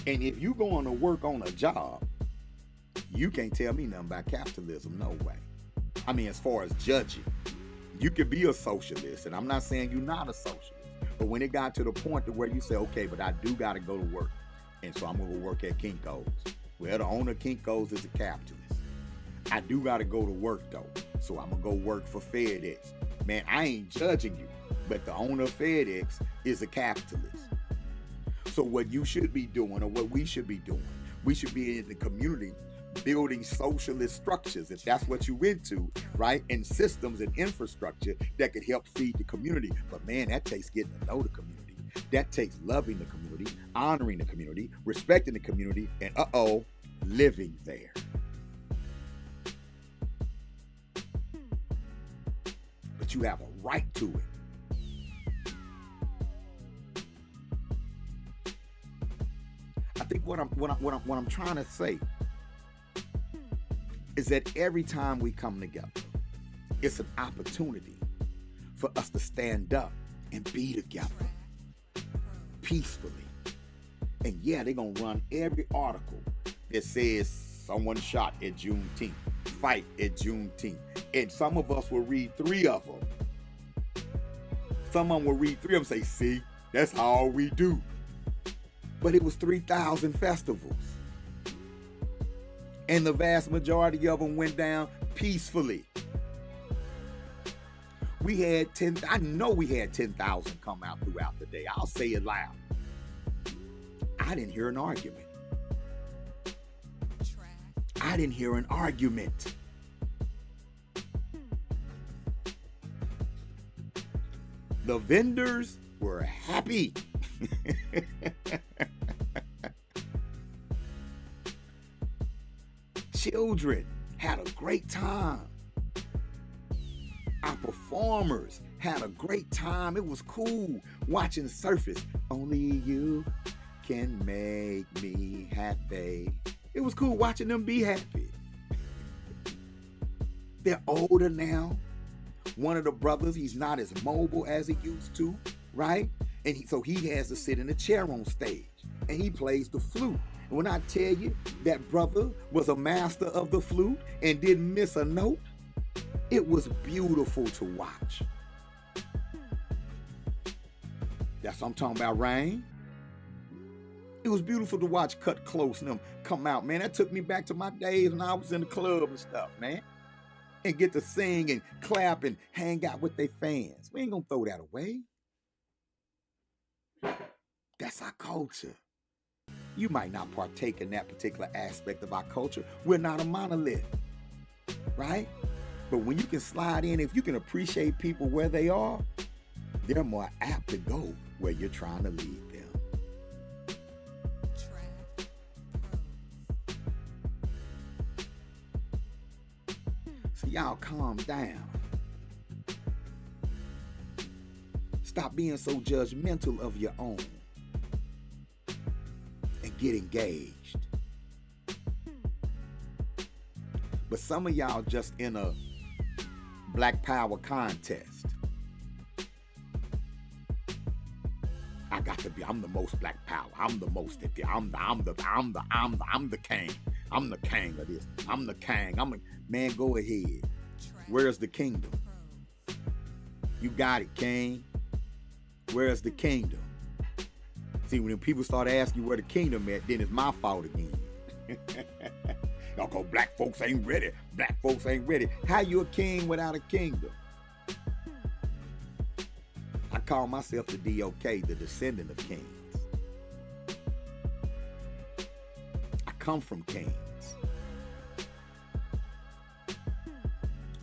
And if you going to work on a job, you can't tell me nothing about capitalism, no way. I mean, as far as judging, you could be a socialist, and I'm not saying you're not a socialist, but when it got to the point to where you say, okay, but I do got to go to work, and so I'm going to work at Kinko's. Well, the owner of Kinko's is a capitalist. I do got to go to work, though, so I'm going to go work for FedEx. Man, I ain't judging you, but the owner of FedEx is a capitalist. So what you should be doing, or what we should be doing, we should be in the community building socialist structures, if that's what you into, right? And systems and infrastructure that could help feed the community. But man, that takes getting to know the community. That takes loving the community, honoring the community, respecting the community, and living there. But you have a right to it. I think what I'm trying to say is that every time we come together, it's an opportunity for us to stand up and be together peacefully. And yeah, they're gonna run every article that says someone shot at Juneteenth, fight at Juneteenth, and some of us will read 3 of them. Some of them will read 3 of them and say, see, that's all we do. But it was 3,000 festivals. And the vast majority of them went down peacefully. We had I know we had 10,000 come out throughout the day. I'll say it loud. I didn't hear an argument. I didn't hear an argument. The vendors were happy. Children had a great time. Our performers had a great time. It was cool watching Surface. Only you can make me happy. It was cool watching them be happy. They're older now. One of the brothers, he's not as mobile as he used to, right? And so he has to sit in a chair on stage, and he plays the flute. And when I tell you that brother was a master of the flute and didn't miss a note, it was beautiful to watch. That's what I'm talking about, Rain. It was beautiful to watch Cut Close and them come out, man. That took me back to my days when I was in the club and stuff, man. And get to sing and clap and hang out with their fans. We ain't gonna throw that away. That's our culture. You might not partake in that particular aspect of our culture. We're not a monolith, right? But when you can slide in, if you can appreciate people where they are, they're more apt to go where you're trying to lead them. So y'all calm down. Stop being so judgmental of your own and get engaged. But some of y'all just in a Black Power contest. I got to be, I'm the most Black Power. I'm the most, I'm the king. I'm the king of this. I'm the king. Man, go ahead. Where's the kingdom? You got it, king. Where's the kingdom? See, when people start asking you where the kingdom at, then it's my fault again. Y'all go, black folks ain't ready. Black folks ain't ready. How you a king without a kingdom? I call myself the DOK, the descendant of kings. I come from kings.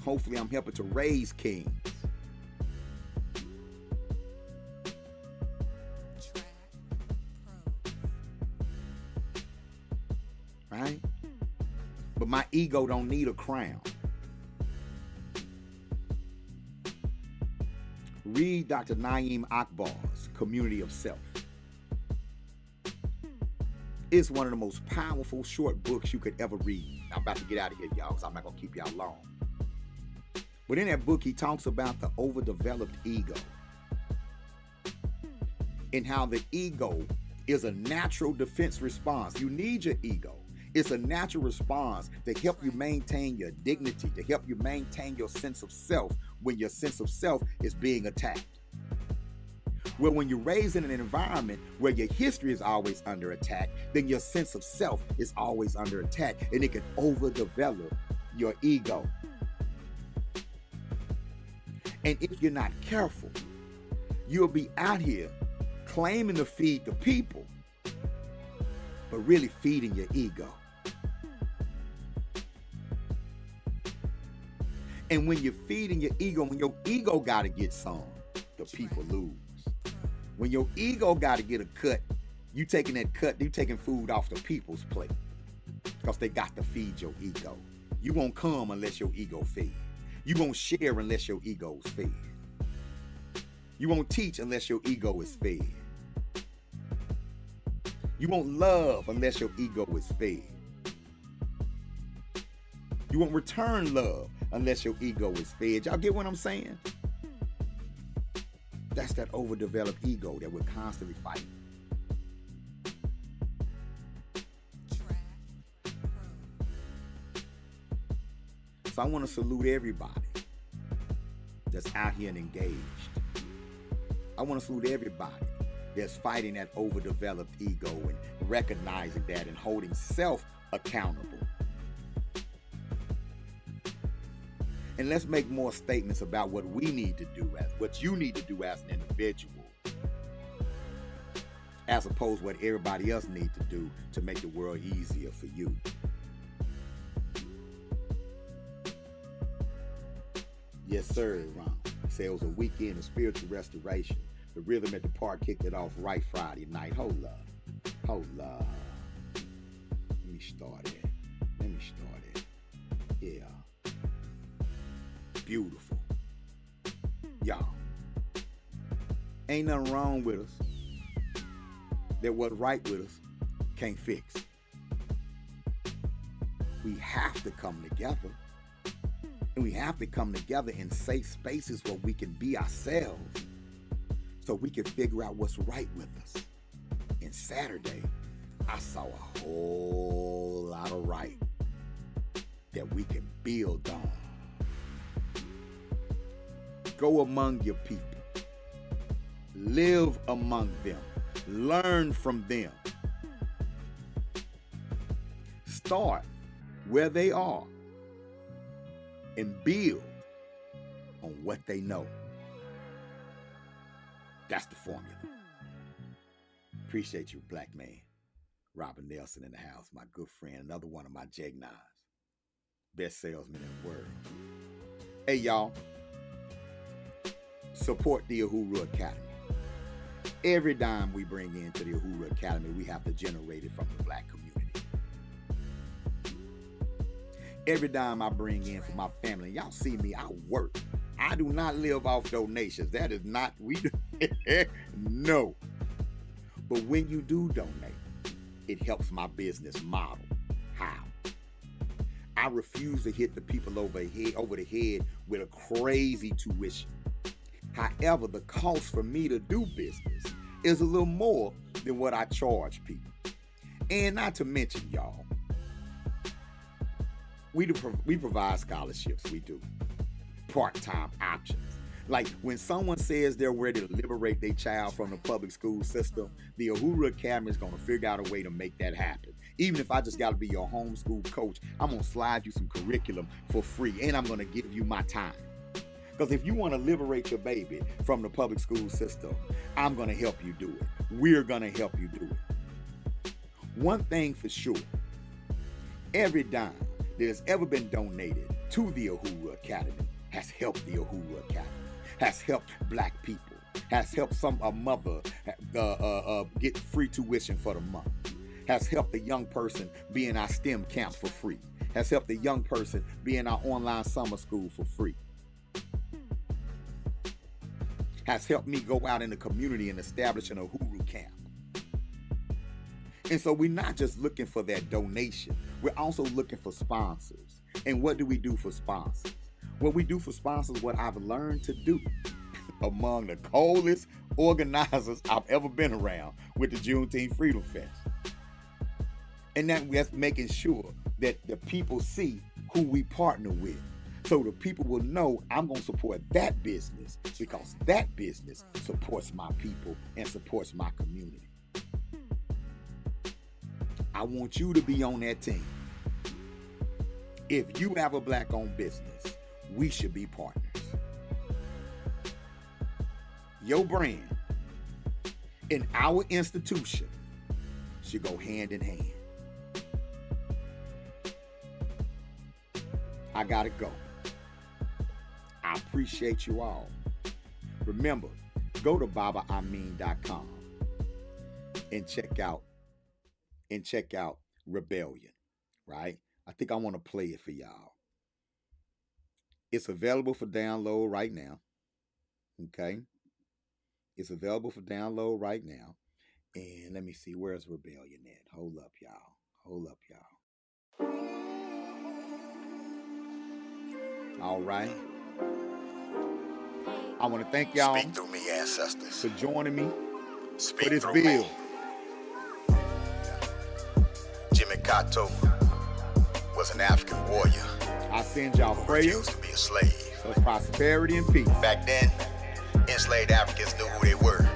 Hopefully I'm helping to raise kings. Right? But my ego don't need a crown. Read Dr. Naeem Akbar's Community of Self. It's one of the most powerful short books you could ever read. I'm about to get out of here, y'all, because I'm not going to keep y'all long. But in that book, he talks about the overdeveloped ego and how the ego is a natural defense response. You need your ego. It's a natural response to help you maintain your dignity, to help you maintain your sense of self when your sense of self is being attacked. Well, when you're raised in an environment where your history is always under attack, then your sense of self is always under attack, and it can overdevelop your ego. And if you're not careful, you'll be out here claiming to feed the people, but really feeding your ego. And when you're feeding your ego, when your ego got to get some, the people lose. When your ego got to get a cut, you taking that cut, you taking food off the people's plate because they got to feed your ego. You won't come unless your ego fed. You won't share unless your ego is fed. You won't teach unless your ego is fed. You won't love unless your ego is fed. You won't return love unless your ego is fed. Y'all get what I'm saying? That's that overdeveloped ego that we're constantly fighting. So I want to salute everybody that's out here and engaged. I want to salute everybody that's fighting that overdeveloped ego and recognizing that and holding self accountable. And let's make more statements about what we need to do, what you need to do as an individual, as opposed to what everybody else needs to do to make the world easier for you. Yes, sir, Ron. He said it was a weekend of spiritual restoration. The rhythm at the park kicked it off right Friday night. Hold up. Let me start it. Yeah. Beautiful. Y'all. Ain't nothing wrong with us that what's right with us can't fix. We have to come together. And we have to come together in safe spaces where we can be ourselves so we can figure out what's right with us. And Saturday, I saw a whole lot of right that we can build on. Go among your people. Live among them. Learn from them. Start where they are and build on what they know. That's the formula. Appreciate you, black man. Robert Nelson in the house, my good friend, another one of my J9s. Best salesman in the world. Hey, y'all. Support the Uhuru Academy. Every dime we bring into the Uhuru Academy, we have to generate it from the black community. Every dime I bring in for my family, y'all see me, I work. I do not live off donations. That is not, no. But when you do donate, it helps my business model. How? I refuse to hit the people over the head with a crazy tuition. However, the cost for me to do business is a little more than what I charge people. And not to mention, y'all, we provide scholarships, we do. Part-time options. Like when someone says they're ready to liberate their child from the public school system, the Uhuru Academy is going to figure out a way to make that happen. Even if I just got to be your homeschool coach, I'm going to slide you some curriculum for free, and I'm going to give you my time. Because if you want to liberate your baby from the public school system, I'm going to help you do it. We're going to help you do it. One thing for sure, every dime that has ever been donated to the Uhuru Academy has helped the Uhuru Academy, has helped black people, has helped a mother get free tuition for the month, has helped a young person be in our STEM camps for free, has helped a young person be in our online summer school for free, has helped me go out in the community and establish an Uhuru camp. And so we're not just looking for that donation, we're also looking for sponsors. And what do we do for sponsors? What we do for sponsors, what I've learned to do among the coldest organizers I've ever been around with the Juneteenth Freedom Fest. And that's making sure that the people see who we partner with. So the people will know I'm going to support that business because that business supports my people and supports my community. I want you to be on that team. If you have a black-owned business, we should be partners. Your brand and our institution should go hand in hand. I gotta go. I appreciate you all. Remember, go to babaamin.com and check out Rebellion, right? I think I want to play it for y'all. It's available for download right now. Okay? It's available for download right now. And let me see, where's Rebellion at? Hold up, y'all. All right. I want to thank y'all. Speak through me, ancestors. For joining me Speak for this through bill. me. Jimmy Cotto was an African warrior. I send y'all who prayers refused to be a slave. for prosperity and peace. Back then, enslaved Africans knew who they were.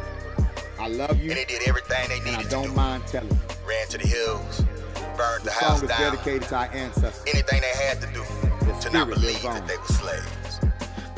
I love you. And they did everything they And needed I to don't do. mind telling you. Ran to the hills, burned the The house song is down. dedicated to our ancestors. Anything they had to do to not spirit believe lives on. that they were slaves.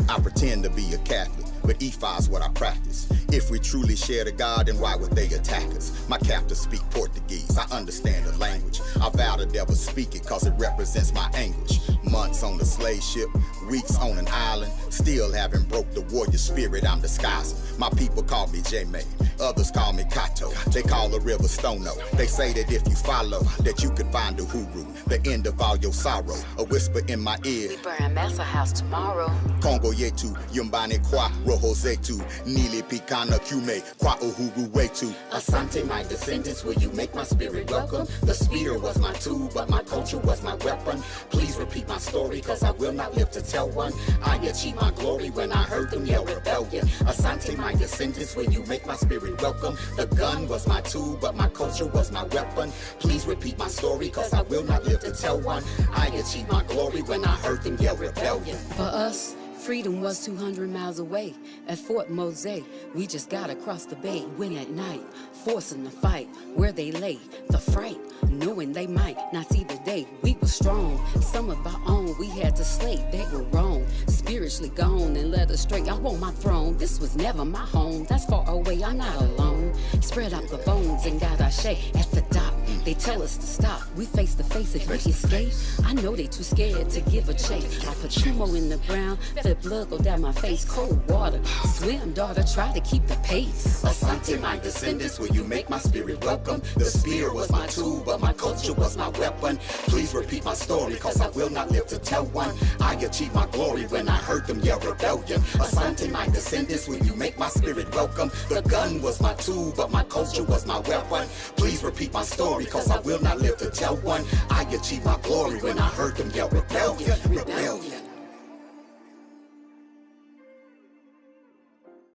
I pretend to be a Catholic, but Ephi is what I practice. If we truly share the God, then why would they attack us? My captors speak Portuguese, I understand the language. I vow to never speak it, cause it represents my anguish. Months on the slave ship, weeks on an island, still haven't broke the warrior spirit I'm disguising. My people call me J-May, others call me Kato. They call the river Stono. They say that if you follow, that you could find the Huru, the end of all your sorrow. A whisper in my ear. We burn Massa House tomorrow. Congo yetu, yumbane kwa roho zetu, nili pikana kume, kwa uhuru wetu. Asante, my descendants, will you make my spirit welcome? The spear was my tool, but my culture was my weapon. Please repeat my story, cause I will not live to tell one. I achieved my glory when I heard them yell rebellion. Asante, my descendants, will you make my spirit welcome? The gun was my tool, but my culture was my weapon. Please repeat my story, cause I will not live to tell one. I achieved my glory when I heard them yell rebellion. For us, freedom was 200 miles away. At Fort Mose, we just got across the bay when at night, forcing the fight where they lay. The fright, knowing they might not see the day. We were strong, some of our own we had to slay. They were wrong, spiritually gone and led us straight. I want my throne, this was never my home. That's far away, I'm not alone. Spread out the bones and got our shake at the dock. They tell us to stop, we face to face if we escape. I know they too scared to give a chase. I put Chumo in the ground, feel blood go down my face. Cold water, swim daughter, try to keep the pace. Asante, my descendants, will you make my spirit welcome? The spear was my tool, but my culture was my weapon. Please repeat my story, cause I will not live to tell one. I achieved my glory when I heard them yell rebellion. Asante, my descendants, will you make my spirit welcome? The gun was my tool, but my culture was my weapon. Please repeat my story, cause I will not live to tell one. I achieved my glory when I heard them yell rebellion.